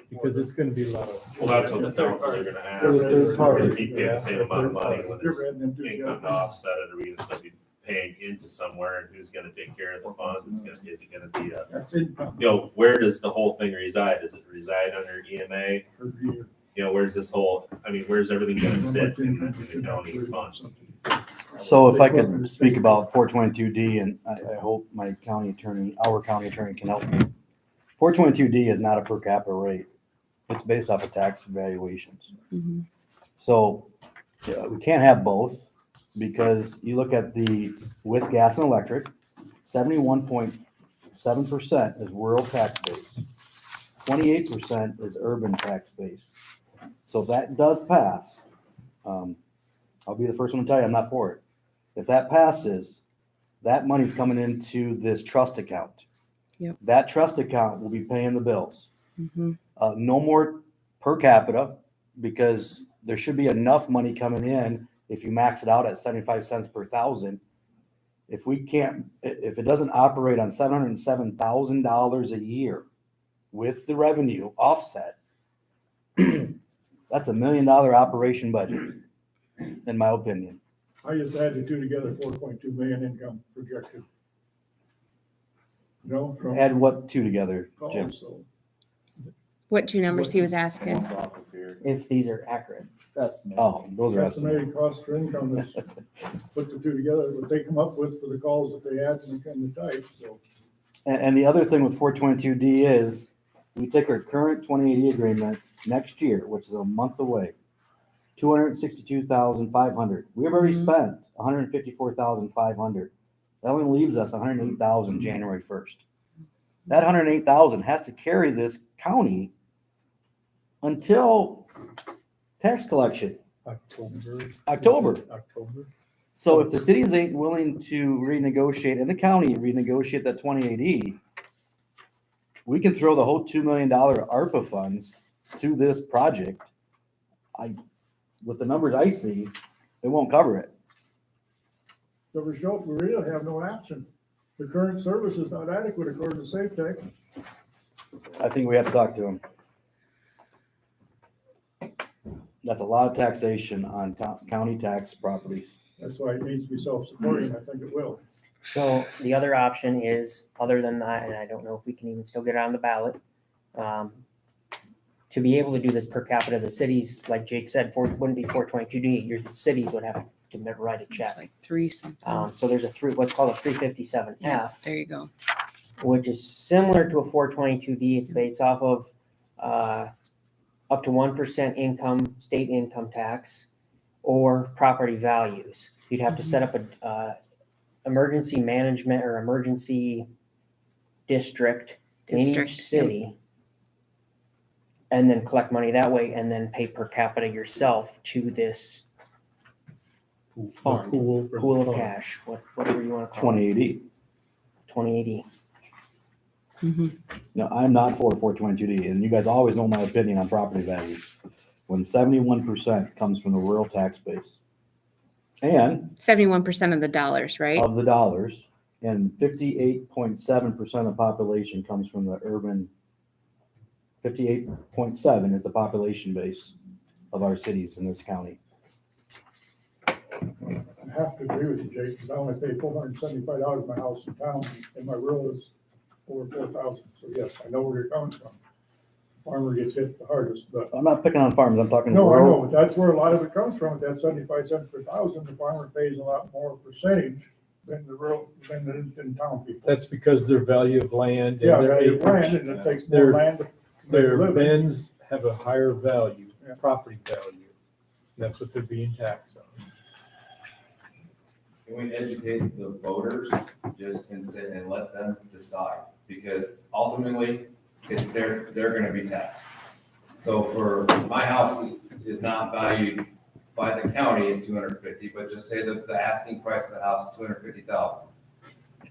because it's gonna be a lot of. Well, that's what the councils are gonna ask, Or the is third party. we're gonna keep paying the same amount of money when You're there's adding them together. income to offset it, are we gonna still be paying into somewhere, and who's gonna take care of the funds? Is it gonna be That's income where does the whole thing reside? Does it reside under EMA? per year. Where's this whole, where's everything gonna sit in the county funds? So if I could speak about 422D, and I hope our county attorney can help me. 422D is not a per capita rate. It's based off of tax valuations. Mhm. So we can't have both, because you look at with gas and electric, 71.7% is rural tax base. 28% is urban tax base. So if that does pass, I'll be the first one to tell you I'm not for it. If that passes, that money's coming into this trust account. Yep. That trust account will be paying the bills. Mhm. No more per capita, because there should be enough money coming in if you max it out at 75 cents per thousand. If it doesn't operate on $707,000 a year with the revenue offset, that's $1 million operation budget, in my opinion. I just add the two together, 4.2 million income projected. From Add what two together, Jim? calls, so. What two numbers he was asking? If these are accurate. Oh, those are estimated. Estimated cost for income is put the two together, what they come up with for the calls that they add and the type, so. And the other thing with 422D is we take our current 2080 agreement next year, which is a month away, 262,500. We've already Mhm. spent 154,500. That only leaves us 108,000 January 1st. That 108,000 has to carry this county until tax collection, October. So if the cities ain't willing to renegotiate and the county renegotiate that 2080, we can throw the whole $2 million ARPA funds to this project. With the numbers I see, it won't cover it. The result, we really have no option. The current service is not adequate according to Safe Tech. I think we have to talk to them. That's a lot of taxation on county tax properties. That's why it needs to be self-supporting. I think it will. So the other option is, other than that, and I don't know if we can even still get it on the ballot, to be able to do this per capita, the cities, like Jake said, wouldn't be 422D. Your cities would have to write a check. It's like 3 something. So there's what's called a 357F. Yeah, there you go. Which is similar to a 422D. It's based off of up to 1% income, state income tax, or property values. You'd have to set up a emergency management or emergency district in District, each city, and then collect money that way, and then pay per capita yourself to this fund, pool of cash, whatever you want to call it. 2080. 2080. No, I'm not for 422D, and you guys always know my opinion on property values. When 71% comes from the rural tax base, and 71% of the dollars, right? of the dollars, and 58.7% of the population comes from the urban. 58.7 is the population base of our cities in this county. I have to agree with you, Jake, because I only pay $475 for my house in town, and my rural is over 4,000. So yes, I know where you're coming from. Farmer gets hit the hardest, but. I'm not picking on farmers, I'm talking No, I rural. know, that's where a lot of it comes from, that 75 cents per thousand, the farmer pays a lot more percentage than the rural, than the town people. That's because their value of land Yeah, and their value of land, acreage, and it takes Their- more land to make a their living. bins have a higher value, Yeah. property value. That's what they're being taxed on. Can we educate the voters just and sit and let them decide? Because ultimately, it's they're gonna be taxed. So for, my house is not valued by the county at 250, but just say that the asking price of the house is 250,000.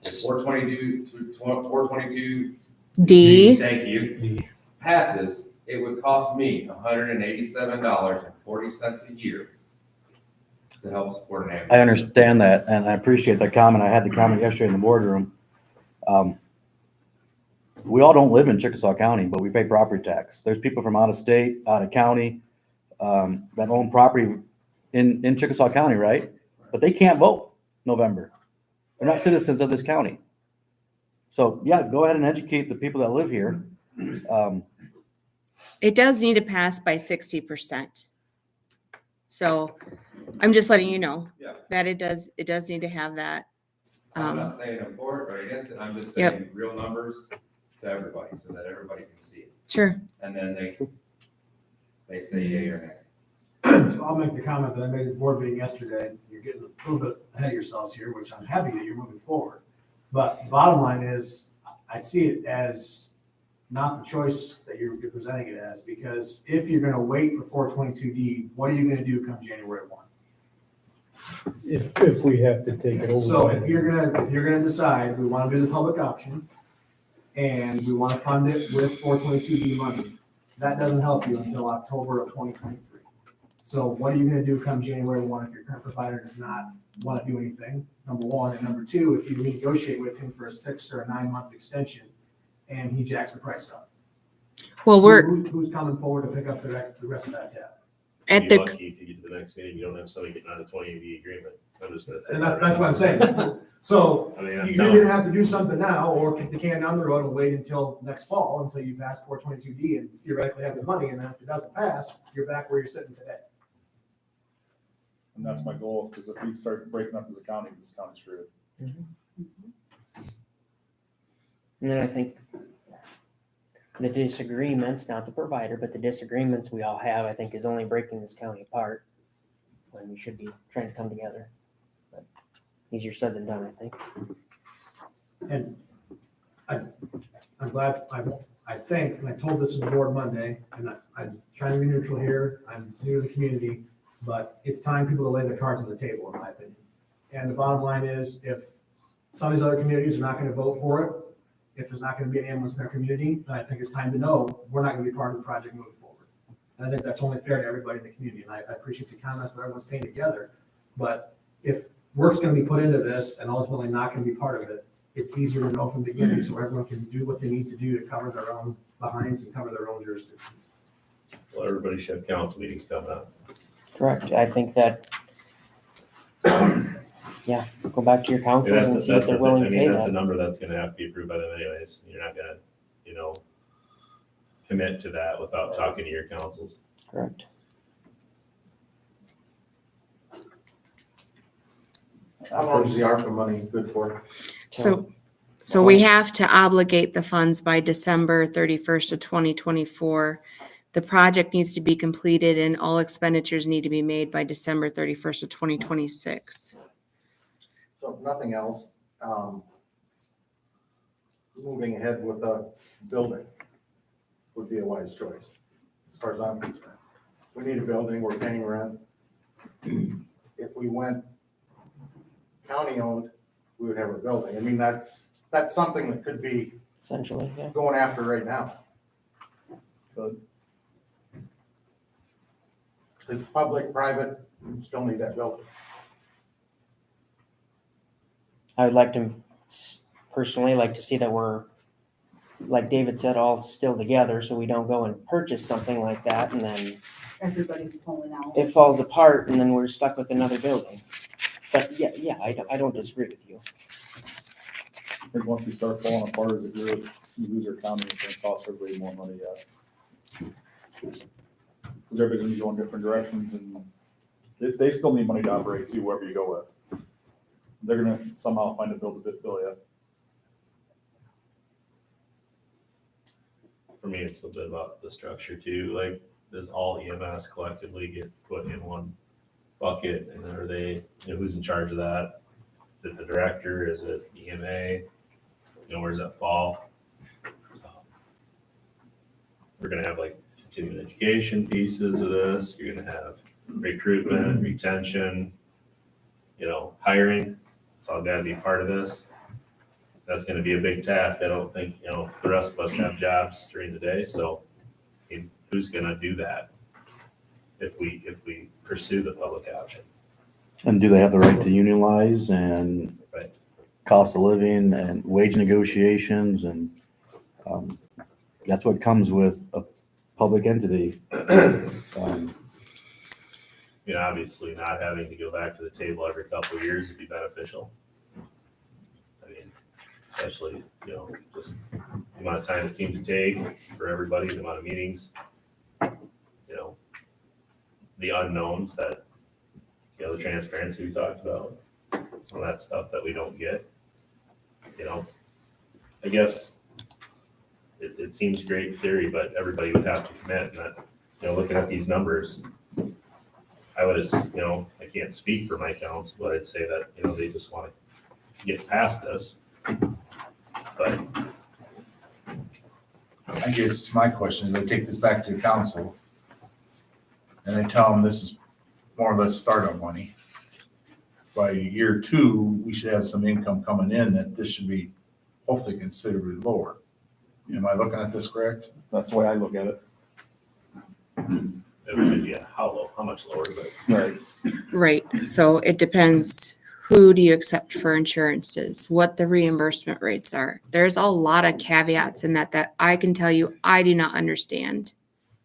If 422 D, thank you, passes, it would cost me $187.40 a year to help support an ambulance. I understand that, and I appreciate that comment. I had the comment yesterday in the boardroom. We all don't live in Chickasaw County, but we pay property tax. There's people from out of state, out of county, that own property in Chickasaw County, right? But they can't vote November. They're not citizens of this county. So, yeah, go ahead and educate the people that live here. it does need to pass by 60%. So I'm just letting you know Yeah. that it does need to have that. I'm not saying I'm for it or against it, I'm just Yep. saying real numbers to everybody so that everybody can see it. Sure. And then they say yay or nay. So I'll make the comment that I made at the board meeting yesterday. You're getting a little bit ahead of yourselves here, which I'm happy that you're moving forward. But the bottom line is, I see it as not the choice that you're presenting it as, because if you're gonna wait for 422D, what are you gonna do come January 1? If we have to take it over. So if you're gonna decide, we wanna do the public option, and we wanna fund it with 422D money, that doesn't help you until October of 2023. So what are you gonna do come January 1 if your current provider does not wanna do anything, number one, and number two, if you negotiate with him for a 6 or a 9 month extension, and he jacks the price up? Well, Who's coming forward to pick up the rest of that tab? at You'd the be lucky if you get to the next meeting, you don't have somebody getting on a 2080 agreement. I'm just gonna say. And that's what I'm saying. So I mean, I'm you're telling gonna have to do something now, or kick the can down the road and wait until next fall, until you pass 422D and theoretically have the money, and then if it doesn't pass, you're back where you're sitting today. And that's my goal, because if we start breaking up as a county, this county's screwed. And then I think the disagreements, not the provider, but the disagreements we all have, I think is only breaking this county apart when we should be trying to come together. But easier said than done, I think. And I'm glad, I think, and I told this to the board Monday, and I'm trying to be neutral here, I'm new to the community, but it's time people to lay their cards on the table, in my opinion. And the bottom line is, if some of these other communities are not gonna vote for it, if there's not gonna be an ambulance in their community, then I think it's time to know we're not gonna be part of the project moving forward. And I think that's only fair to everybody in the community, and I appreciate the comments, but everyone's staying together. But if work's gonna be put into this and ultimately not gonna be part of it, it's easier to know from the beginning, so everyone can do what they need to do to cover their own behinds and cover their own jurisdictions. Well, everybody should have council meetings coming up. Correct. I think that, yeah, go back to your councils and see if they're willing to pay That's a that. number that's gonna have to be approved by them anyways. You're not gonna, commit to that without talking to your councils. Correct. How long is the ARPA money good for? So we have to obligate the funds by December 31st of 2024. The project needs to be completed and all expenditures need to be made by December 31st of 2026. So if nothing else, moving ahead with a building would be a wise choice, as far as I'm concerned. We need a building, we're paying rent. If we went county-owned, we would have a building. I mean, that's something that could be Essentially, yeah. going after right now. Good. It's public, private, you still need that building. I would like to personally like to see that we're, like David said, all still together, so we don't go and purchase something like that and then Everybody's pulling out. it falls apart and then we're stuck with another building. But yeah, I don't disagree with you. think once we start falling apart as a group, we lose our county, it's gonna cost everybody more money yet. Because everybody's gonna be going different directions, and they still need money to operate too, wherever you go with. They're gonna somehow find a bill yet. For me, it's a bit about the structure too, like, does all EMS collectively get put in one bucket, and are they, who's in charge of that? Is it the director, is it EMA, where does that fall? We're gonna have like continuing education pieces of this, you're gonna have recruitment, retention, hiring, it's all gotta be part of this. That's gonna be a big task, I don't think, the rest of us have jobs during the day, so who's gonna do that if we pursue the public option? And do they have the right to unionize and Right. cost of living and wage negotiations? And that's what comes with a public entity. Obviously not having to go back to the table every couple of years would be beneficial. I mean, especially, just the amount of time it seems to take for everybody, the amount of meetings, the unknowns that, the transparency we talked about, some of that stuff that we don't get, I guess it seems great in theory, but everybody would have to commit, and that, looking at these numbers, I would, I can't speak for my council, but I'd say that, they just want to get past this. But I guess my question is, I take this back to the council and I tell them this is more or less startup money. By year 2, we should have some income coming in that this should be hopefully considerably lower. Am I looking at this correct? That's the way I look at it. it would be how much lower, but Right. Right, so it depends, who do you accept for insurances, what the reimbursement rates are. There's a lot of caveats in that I can tell you, I do not understand.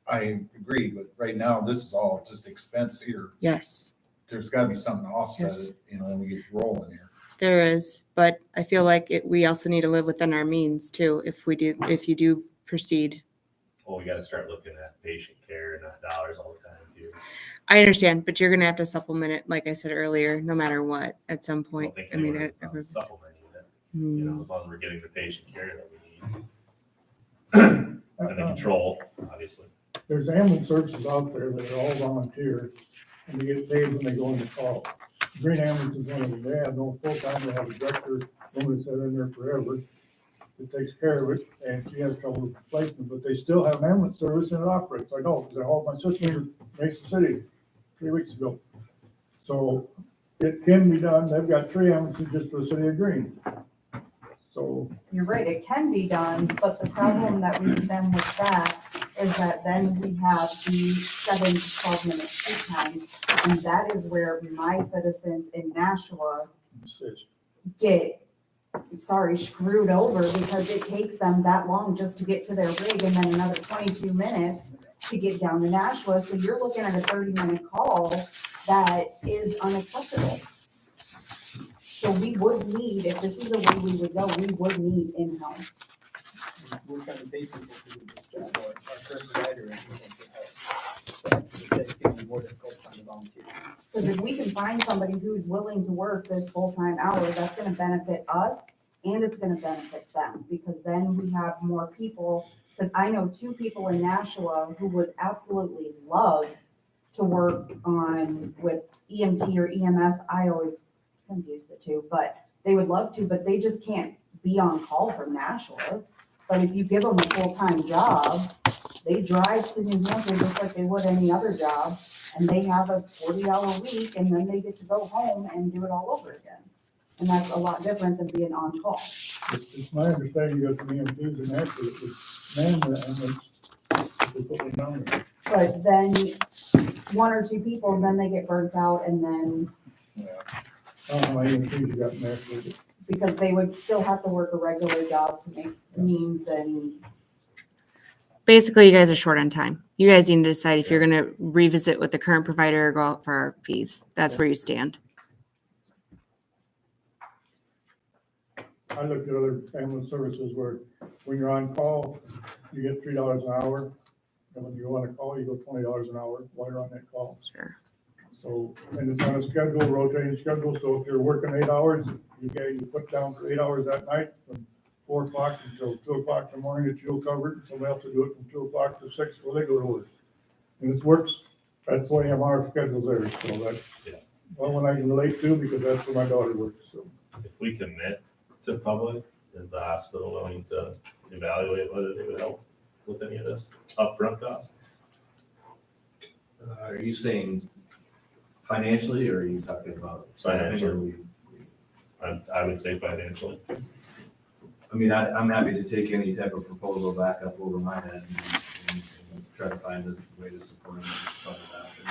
I agree, but right now, this is all just expense here. Yes, There's gotta be something to offset Yes. it, when we get rolling here. there is, but I feel like we also need to live within our means too, if you do proceed. well, we gotta start looking at patient care and not dollars all the time too. I understand, but you're gonna have to supplement it, like I said earlier, no matter what, at some I point. don't think I mean, anyone is supplementing it, as long as we're getting the patient care that we need. And the control, obviously. There's ambulance services out there that are all volunteers, and they get paid when they go into call. Green Ambulance is one of them. They have no full-time, they have a director, woman that's been in there forever, that takes care of it, and she has trouble with placement, but they still have an ambulance service and it operates. I know, because I hauled my sister in Mason City 3 weeks ago. So it can be done. They've got 3 ambulances just for the city of Green. So You're right, it can be done, but the problem that we stem with that is that then we have the 7 to 12 minute wait time. And that is where my citizens in Nashua get, screwed over because it takes them that long just to get to their rig and then another 22 minutes to get down to Nashua. So you're looking at a 30-minute call that is unacceptable. So we would need, if this is the way we would go, we would need in-house. We're trying to pay people to do this job, or our current provider is looking for help. So it's gonna be more difficult to find a volunteer. Because if we can find somebody who's willing to work this full-time hour, that's gonna benefit us and it's gonna benefit them. Because then we have more people, because I know 2 people in Nashua who would absolutely love to work with EMT or EMS. I always confuse the 2, but they would love to, but they just can't be on call from Nashua. But if you give them a full-time job, they drive to New Hampshire just like they would any other job, and they have a 40-hour week, and then they get to go home and do it all over again. And that's a lot different than being on call. it's my understanding you got some EMTs in Nashua that would man the ambulance. They put me down there. But then 1 or 2 people, then they get burnt out, and then, I don't know how many EMTs you got in Nashua. But because they would still have to work a regular job to make means and. Basically, you guys are short on time. You guys need to decide if you're gonna revisit with the current provider or go out for RFPs. That's where you stand. I looked at other ambulance services where when you're on call, you get $3 an hour. And when you go on a call, you go $20 an hour while you're on that call. Sure. So, and it's on a schedule, rotating schedule, so if you're working 8 hours, you put down for 8 hours that night from 4 o'clock until 2 o'clock in the morning that you'll cover it. Somebody else will do it from 2 o'clock to 6 before they go to work. And this works, that's the way our schedule's there, so that's one I can relate to because that's where my daughter works, so. If we commit to public, is the hospital willing to evaluate whether they would help with any of this upfront cost? Are you saying financially, or are you talking about? Financially. I would say financially. I mean, I'm happy to take any type of proposal back up over my head and try to find a way to support them with public option.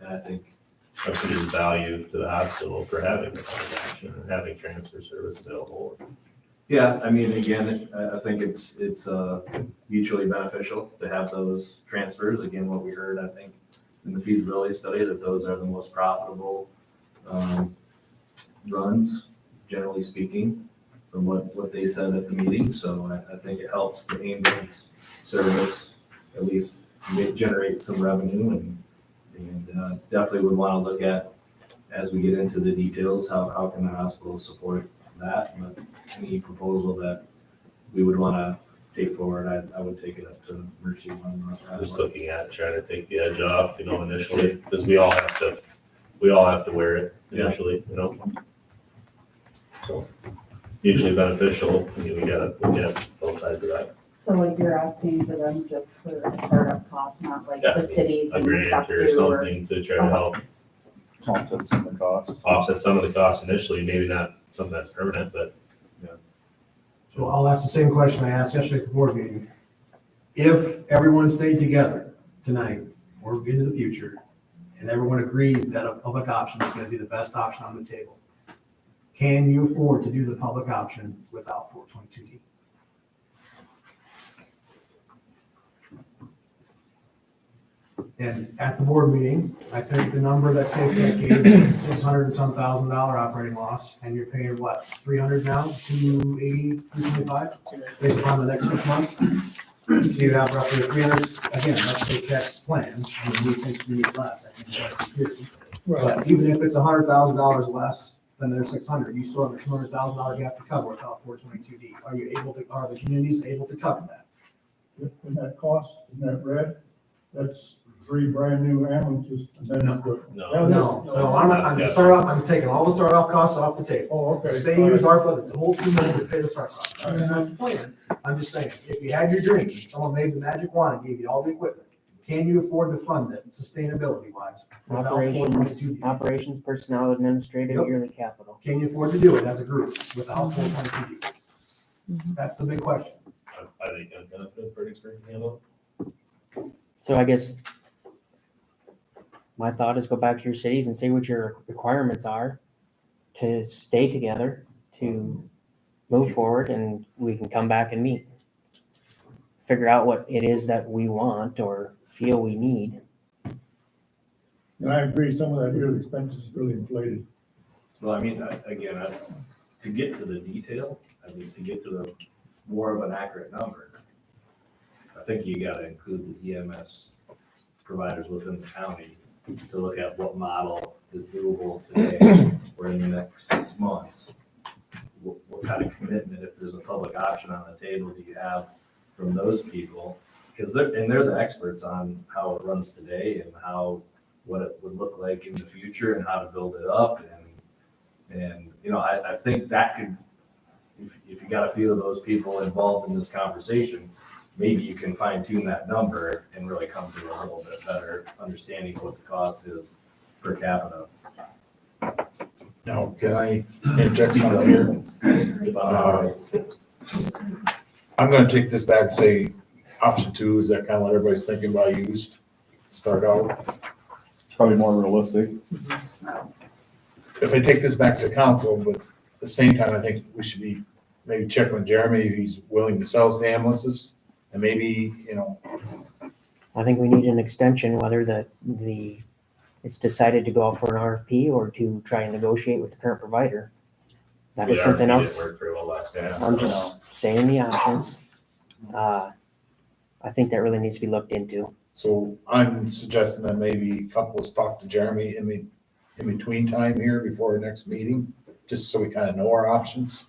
And I think Something is value to the hospital for having the public option and having transfer service available. yeah, I mean, again, I think it's mutually beneficial to have those transfers. Again, what we heard, I think, in the feasibility study, that those are the most profitable runs, generally speaking, from what they said at the meeting. So I think it helps the ambulance service at least generate some revenue, and definitely would want to look at, as we get into the details, how can the hospital support that. But any proposal that we would want to take forward, I would take it up to Mercy on that. Just looking at trying to take the edge off, initially, because we all have to wear it initially, So usually beneficial, we get both sides of that. So like you're asking for them just for a startup cost, not like the cities A and grant stuff or do, or? something to try to help Offset some of the costs. offset some of the costs initially, maybe not something that's permanent, but So I'll ask the same question I asked yesterday at the board meeting. If everyone stayed together tonight or into the future, and everyone agreed that a public option is gonna be the best option on the table, can you afford to do the public option without 422D? And at the board meeting, I think the number that SafeTech gave is $600 and some thousand operating loss, and you're paying what, 300 now, 280, 325, based upon the next 6 months? So you have roughly 300, again, that's SafeTech's plan, I mean, we think we need less, I think that's true. But even if it's $100,000 less than their 600, you still have a $200,000 gap to cover without 422D. Are the communities able to cover that? In that cost, in that red, that's 3 brand new ambulances. And then I'm taking all the start off costs off the table. Oh, okay. Say you use ARPA, the whole $2 million to pay the start costs. That's the plan. I'm just saying, if you had your dream, someone made the magic wand and gave you all the equipment, can you afford to fund it sustainability wise? Operations, personnel, administrative, Yep. yearly capital. Can you afford to do it as a group without 422D? That's the big question. I think I'm gonna feel pretty spring handle. So I guess my thought is go back to your cities and say what your requirements are to stay together, to move forward, and we can come back and meet. Figure out what it is that we want or feel we need. And I agree, some of that year's expenses is really inflated. Well, I mean, again, to get to the detail, to get to the more of an accurate number, I think you gotta include the EMS providers within the county to look at what model is doable today or in the next 6 months. What kind of commitment, if there's a public option on the table, do you have from those people? Because they're the experts on how it runs today and what it would look like in the future and how to build it up. And I think that could, if you got a few of those people involved in this conversation, maybe you can fine tune that number and really come to a little bit better understanding of what the cost is per capita. Now, can I interject something here? I'm gonna take this back and say option 2, is that kind of what everybody's thinking about used, start out? It's probably more realistic. If I take this back to council, but at the same time, I think we should be maybe checking with Jeremy if he's willing to sell us the ambulances. And maybe, I think we need an extension, whether it's decided to go out for an RFP or to try and negotiate with the current provider. That is something else. Didn't work very well last time. I'm just saying the options. I think that really needs to be looked into. So I'm suggesting that maybe couples talk to Jeremy in between time here before our next meeting, just so we kind of know our options.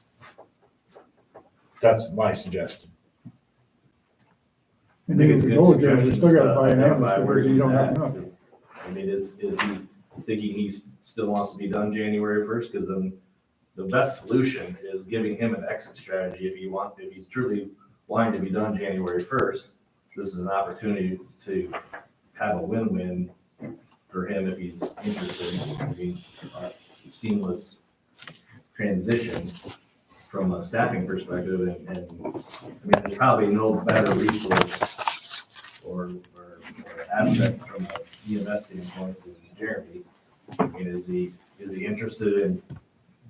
That's my suggestion. And then if you go, Judge, you still gotta buy an ambulance, because you don't have enough. I mean, is he thinking he still wants to be done January first? Because then the best solution is giving him an exit strategy if he's truly wanting to be done January first. This is an opportunity to have a win-win for him if he's interested in a seamless transition from a staffing perspective. And I mean, there's probably no better resource or aspect from a EMS standpoint than Jeremy. I mean, is he interested in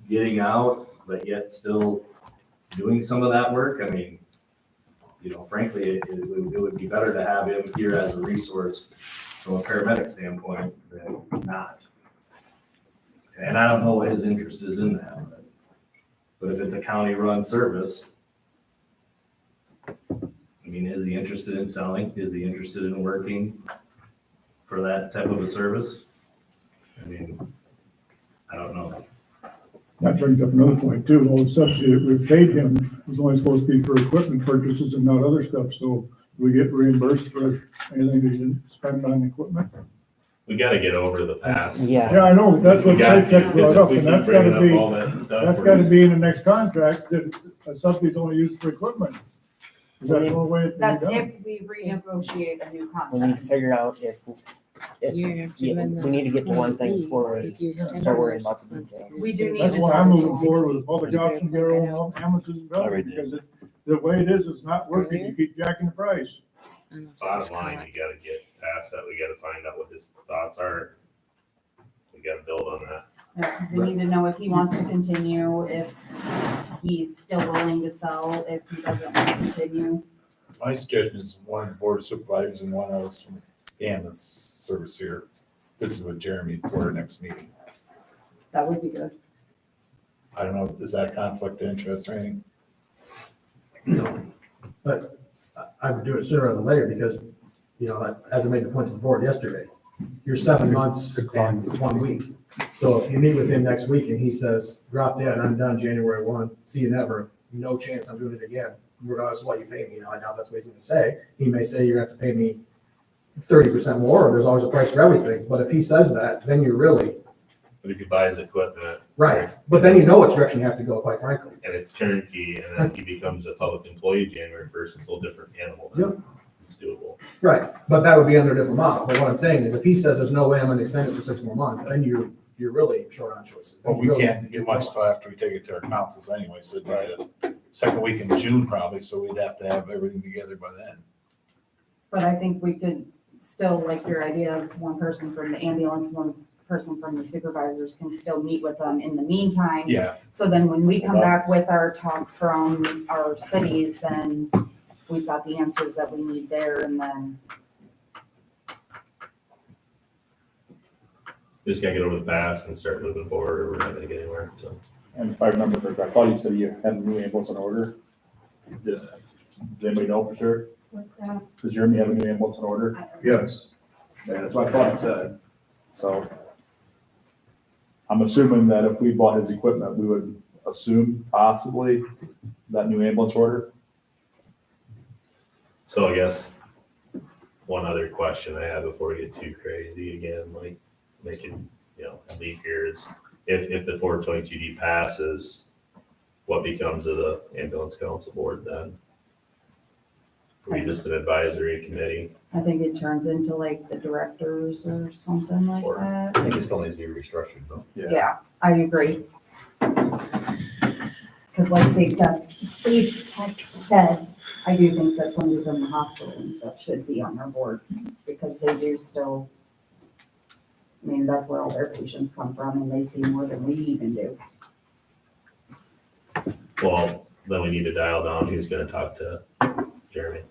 getting out, but yet still doing some of that work? I mean, frankly, it would be better to have him here as a resource from a paramedic standpoint than not. And I don't know what his interest is in that, but if it's a county-run service, I mean, is he interested in selling? Is he interested in working for that type of a service? I mean, I don't know. That brings up another point too. All the subsidy that we've paid him was only supposed to be for equipment purchases and not other stuff. So we get reimbursed for anything he didn't spend on equipment. We gotta get over the past. Yeah. Yeah, I know. That's what We got Chickasaw to, brought because up, if we and keep that's gotta bringing be, up all that stuff, that's gotta be in the next contract, that a subsidy's only used for equipment. Is that the only way it can That's be done? if we renegotiate a new We need to contract. figure out if we need to get to one thing before we start worrying about the details. We do need That's to why talk I'm to moving them. forward with the public option, get our own ambulances and buildings, because the way it is, it's not working. You keep jacking the price. Bottom line, you gotta get past that. We gotta find out what his thoughts are. We gotta build on that. Yeah, 'cause we need to know if he wants to continue, if he's still willing to sell, if he doesn't want to continue. My suggestion is one on the board of supervisors and one else from the ambulance service here. This is with Jeremy for our next meeting. That would be good. I don't know, is that conflict of interest or anything? No, but I would do it sooner than later because, as I made the point to the board yesterday, you're 7 months and 1 week. So if you meet with him next week and he says, drop dead, I'm done January 1, see you never, no chance I'm doing it again, regardless of what you pay me. I doubt that's what he's gonna say. He may say you're gonna have to pay me 30% more, there's always a price for everything. But if he says that, then you're really, But if he buys equipment. right. But then you know which direction you have to go, quite frankly. And it's turnkey, and then he becomes a public employee January first, it's a little different animal. Then it's doable. Right, but that would be under a different model. But what I'm saying is if he says there's no way I'm gonna extend it for 6 more months, then you're really short on choices. Then Well, you we really can't do much till after we take it to our councils anyway, so the second week in June probably, so we'd have to have everything together by then. But I think we could still, like your idea of one person from the ambulance, one person from the supervisors can still meet with them in the meantime. Yeah, So then when we come Well, back with our talk from our cities, then we've got the answers that we need there, and then We just gotta get over the past and start moving forward, or we're not gonna get anywhere, so. And if I remember correctly, I thought you said you had a new ambulance on order. Does anybody know for sure? what's that? Does Jeremy have a new ambulance on order? Yes. Yeah, that's what I thought it said. So I'm assuming that if we bought his equipment, we would assume possibly that new ambulance order. So I guess one other question I have before we get too crazy again, like making, leap here is if the 422D passes, what becomes of the ambulance council board then? Are we just an advisory committee? I think it turns into like the directors or something like Or- that. I think it still needs to be restructured though. Yeah, I agree. Because like Safe Tech said, I do think that somebody from the hospital and stuff should be on our board, because they do still, that's where all their patients come from, and they see more than we even do. Well, then we need to dial down who's gonna talk to Jeremy.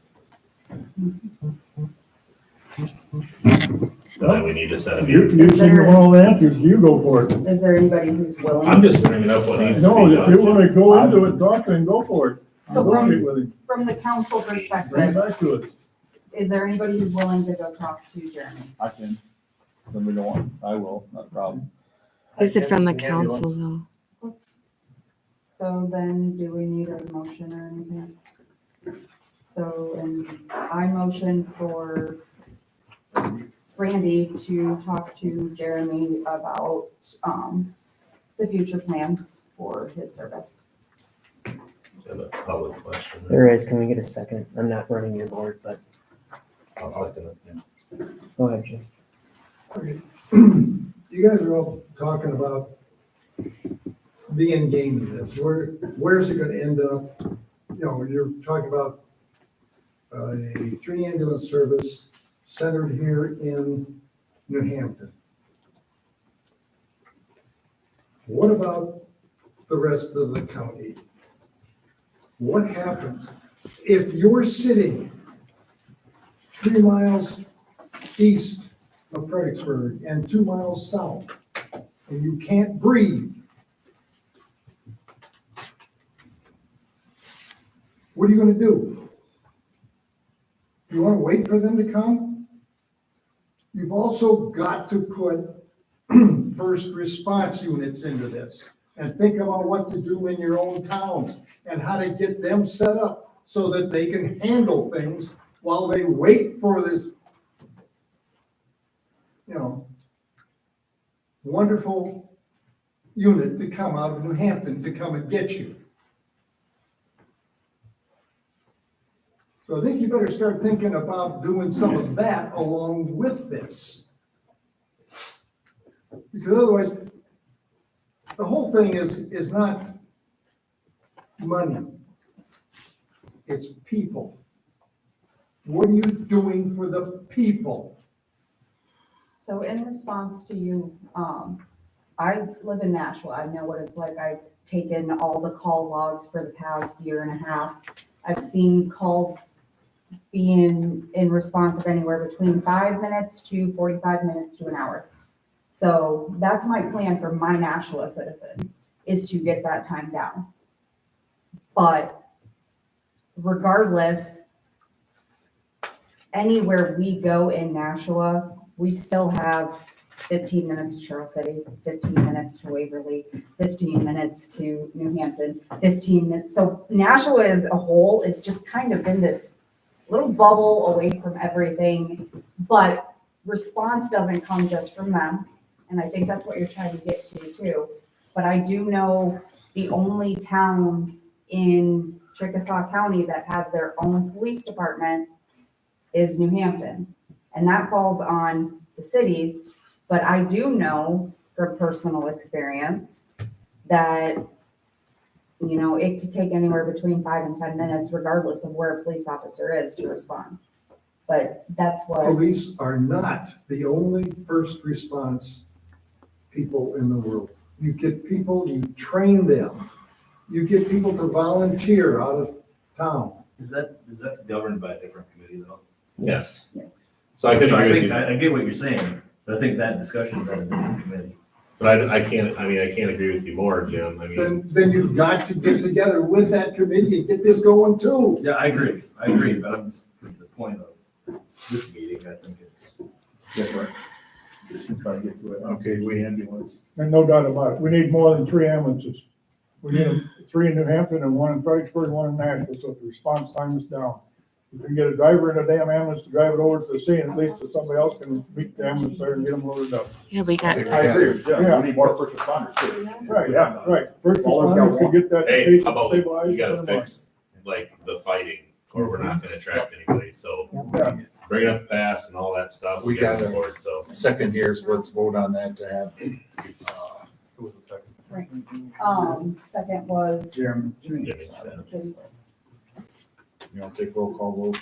then we need to set a You, meeting. you seem to want all the answers, you go for it. Is there anybody who's willing? I'm just bringing up what needs to No, be if you done. wanna go into it, talk to him, go for it. So Negotiate with him, From the council bring it perspective, back to us. is there anybody who's willing to go talk to Jeremy? I can. Then we don't want, I will, not a problem. Is it from the council though? So then do we need a motion or anything? So, and I motion for Randy to talk to Jeremy about, the future plans for his service. Have a public question. There is, can we get a second? I'm not running your board, but I'll second it. go ahead, Jim. Okay. You guys are all talking about the end game of this. Where's it gonna end up? You know, you're talking about a 3 ambulance service centered here in New Hampton. What about the rest of the county? What happens if you're sitting 3 miles east of Fredericksburg and 2 miles south, and you can't breathe? What are you gonna do? You wanna wait for them to come? You've also got to put first response units into this and think about what to do in your own towns and how to get them set up so that they can handle things while they wait for this, you know, wonderful unit to come out of New Hampton to come and get you. So I think you better start thinking about doing some of that along with this. Because otherwise, the whole thing is not money. It's people. What are you doing for the people? So in response to you, I live in Nashua. I know what it's like. I've taken all the call logs for the past year and a half. I've seen calls being in response of anywhere between 5 minutes to 45 minutes to an hour. So that's my plan for my Nashua citizens, is to get that time down. But regardless, anywhere we go in Nashua, we still have 15 minutes to Charles City, 15 minutes to Waverly, 15 minutes to New Hampton, 15 minutes. So Nashua as a whole is just kind of in this little bubble away from everything, but response doesn't come just from them. And I think that's what you're trying to get to too. But I do know the only town in Chickasaw County that has their own police department is New Hampton. And that falls on the cities. But I do know from personal experience that, you know, it could take anywhere between 5 and 10 minutes, regardless of where a police officer is, to respond. But that's what. Police are not the only first response people in the world. You get people, you train them. You get people to volunteer out of town. Is that governed by a different committee though? Yes. Yeah. So I could agree with you. I get what you're saying, but I think that discussion is on a different committee. But I can't agree with you more, Jim. I mean, Then you've got to get together with that committee and get this going too. Yeah, I agree, but I'm, for the point of this meeting, I think it's different. Try to get to it. Okay, we ambulance. And no doubt about it, we need more than 3 ambulances. We need 3 in New Hampton and 1 in Fredericksburg and 1 in Nashville, so the response time is down. If you can get a driver in a damn ambulance to drive it over to the scene, at least if somebody else can meet the ambulance there and get them loaded up. Yeah, we got, I agree with Jim. Yeah. We need more first responders too. Right, Yeah. right. First All those responders guys can get that hey, patient how about we stabilized. gotta put 'em on. fix like the fighting, or we're not gonna attract anybody, so Yeah. bring it up fast and all that stuff. We get got on board, so. Second here, so let's vote on that to have, Who was the second? Second was. Jimmy. Jimmy. you know, take roll call vote.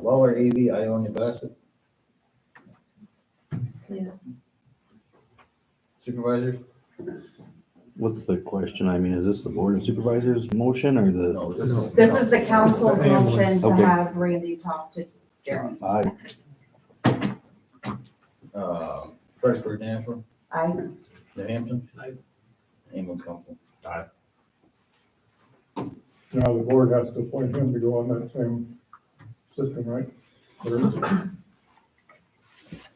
Lawler, AV, Ionia Bassett. Yes. Supervisors? What's the question? I mean, is this the board of supervisors motion or the? No, this is. This is the council's motion to Okay. have Randy talk to Jeremy? Aye. Fredericksburg National, Aye. New Hampton. Aye. Ambulance Council. Now the board has to appoint him to go on that same system, right? Or is it?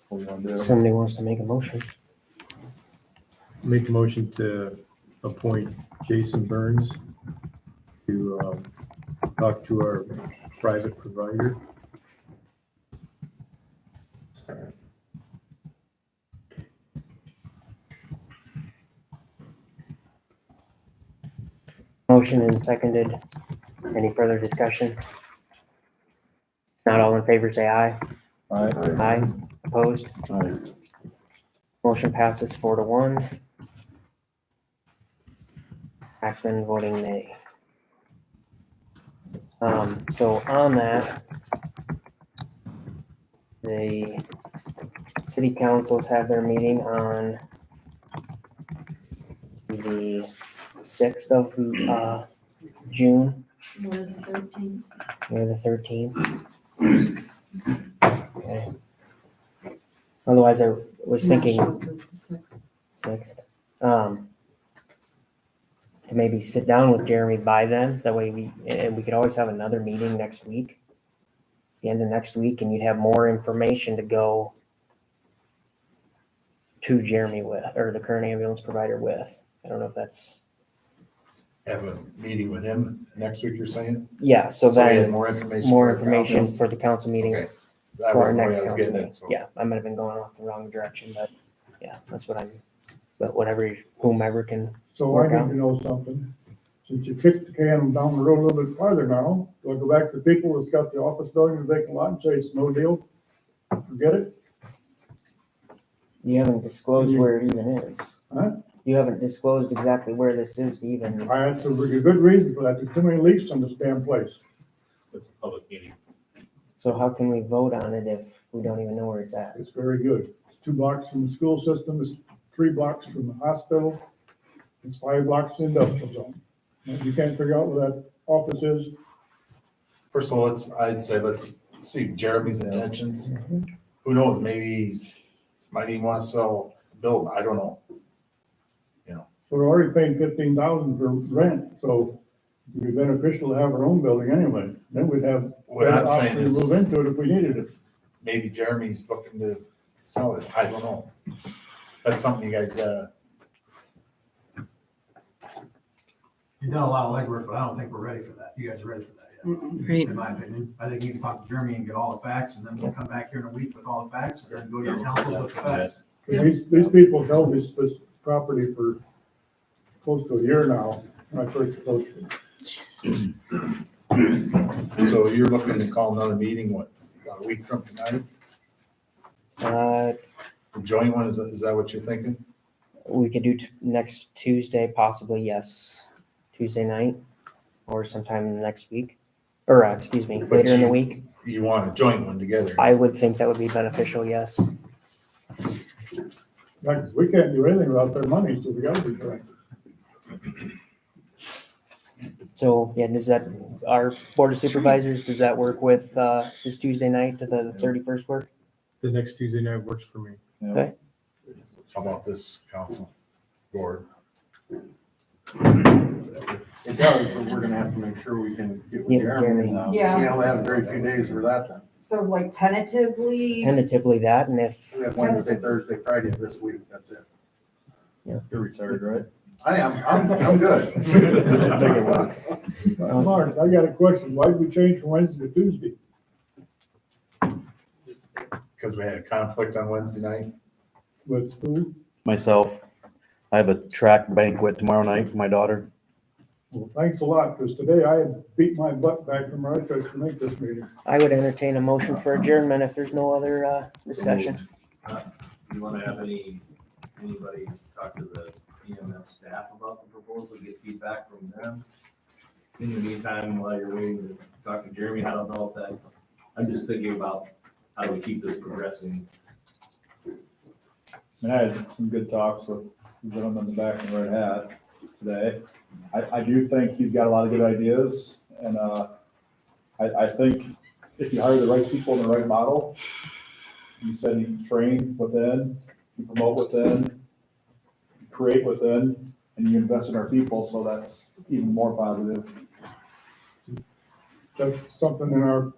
What we wanna do. Somebody wants to make a motion. Make a motion to appoint Jason Burns to talk to our private provider. Motion and seconded. Any further discussion? Not all in favor, say aye. Aye. Aye. Opposed? Aye. Motion passes 4-1. Ackman voting nay. So on that, the city councils have their meeting on the 6th of June, or the 13th. Okay. Otherwise, I was thinking 6th. To maybe sit down with Jeremy by then, that way we could always have another meeting next week. The end of next week, and you'd have more information to go to Jeremy with, or the current ambulance provider with. I don't know if that's, Have a meeting with him next week, you're saying? yeah, so So we had then more information. more for information council? for the council meeting. Okay. That For our wasn't the way next I was council getting meeting. it, so. Yeah, I might have been going off the wrong direction, but yeah, that's what but whatever, whomever can. So I Work need out. to know something. Since you kicked the can down the road a little bit farther now, do I go back to the people that's got the office building and vacant lot and say it's no deal? Forget it? You haven't disclosed where it even is. Huh? You haven't disclosed exactly where this is to even, That's a good reason for that. There's too many leaks in this damn place. It's a public meeting. so how can we vote on it if we don't even know where it's at? It's very good. It's 2 blocks from the school system, it's 3 blocks from the hospital, it's 5 blocks from the industrial zone. And if you can't figure out where that office is, First of all, I'd say let's see Jeremy's intentions. Who knows, maybe might even want to sell the building, I don't know. so we're already paying 15,000 for rent, so it'd be beneficial to have our own building anyway. Then we'd have What better I'm saying option to is- move into it if we needed it. Maybe Jeremy's looking to sell it, I don't know. That's something you guys gotta, You've done a lot of legwork, but I don't think we're ready for that. You guys are ready for that yet, Right. in my opinion. I think you can talk to Jeremy and get all the facts, and then we'll come back here in a week with all the facts, and then go to your councils with the facts. These people held this property for close to a year now, when I first approached them. so you're looking to call another meeting, what, about a week from tonight? The joint one, is that what you're thinking? We could do next Tuesday, possibly, yes. Tuesday night, or sometime next week, or excuse me, But later in the you- week. You want a joint one together? I would think that would be beneficial, yes. Right, 'cause we can't do anything without their money, so we gotta be trying. So, yeah, does that, our board of supervisors, does that work with, this Tuesday night, the 31st work? The next Tuesday night works for me. Okay. How about this council board? It does, but we're gonna have to make sure we can get with Yeah, Jeremy. Jeremy. Yeah. We only have very few days for that then. So like tentatively, Tentatively that, and if, We have Wednesday, Thursday, Friday of this week, that's it. You're retired, right? I am, I'm good. Mark, I got a question. Why did we change from Wednesday to Tuesday? Because we had a conflict on Wednesday night. With who? Myself, I have a track banquet tomorrow night for my daughter. Well, thanks a lot, because today I had beat my butt back from Rice to make this meeting. I would entertain a motion for adjournment if there's no other, discussion. You wanna have anybody talk to the EMS staff about the proposal, get feedback from them? In the meantime, while you're waiting to talk to Jeremy, I don't know if that, I'm just thinking about how do we keep this progressing. I had some good talks with the gentleman in the back in the red hat today. I do think he's got a lot of good ideas, and I think if you hire the right people in the right model, you said you train within, you promote within, you create within, and you invest in our people, so that's even more positive. That's something in our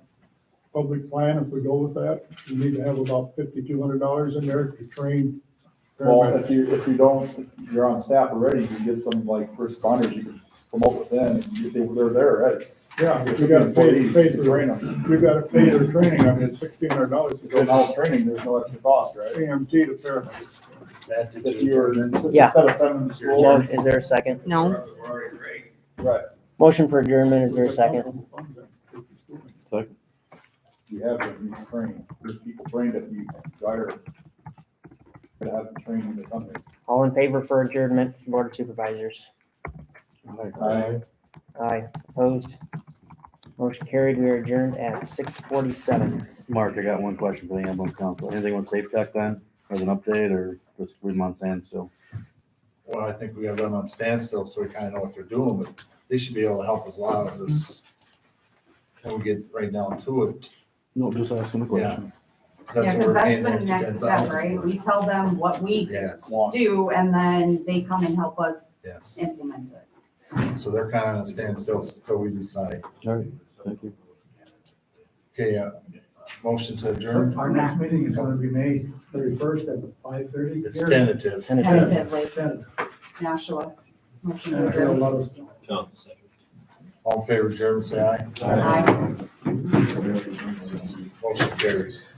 public plan, if we go with that, we need to have about $5,200 in there to train Well, paramedics. if you don't, you're on staff already, you can get some like first responders, you can promote within, and they're there already. Yeah, If you you're gotta pay employees, you for, train them. you gotta pay their training, I mean, it's $1,600 to Because go in-house training, there's no extra cost, right? AMT to paramedics. If you're, Yeah. instead of sending them to school. Mo- Is there a second? No, Right, Motion for adjournment, is there a second? you have them trained, there's people trained if you hire. To have them trained when they come here. All in favor for adjournment, Board of Supervisors? Aye. Aye, opposed? Motion carried, we are adjourned at 6:47. Mark, I got one question for the ambulance council. Anything with Safe Tech then, as an update, or just leave them on standstill? Well, I think we have them on standstill, so we kind of know what they're doing, but they should be able to help us a lot with this. Can we get right down to it? No, just asking the question. Yeah, because that's the next step, right? We tell them what we Yes, do, and then they come and help us yes. implement it. So they're kind of on a standstill until we decide. All right, thank you. Okay, motion to adjourn. Our next meeting is gonna be May 31st at 5:30. It's tentative. Tentatively, Nashua. Motion to adjourn. Council second. All in favor, adjourn, say aye. Aye. Motion carries.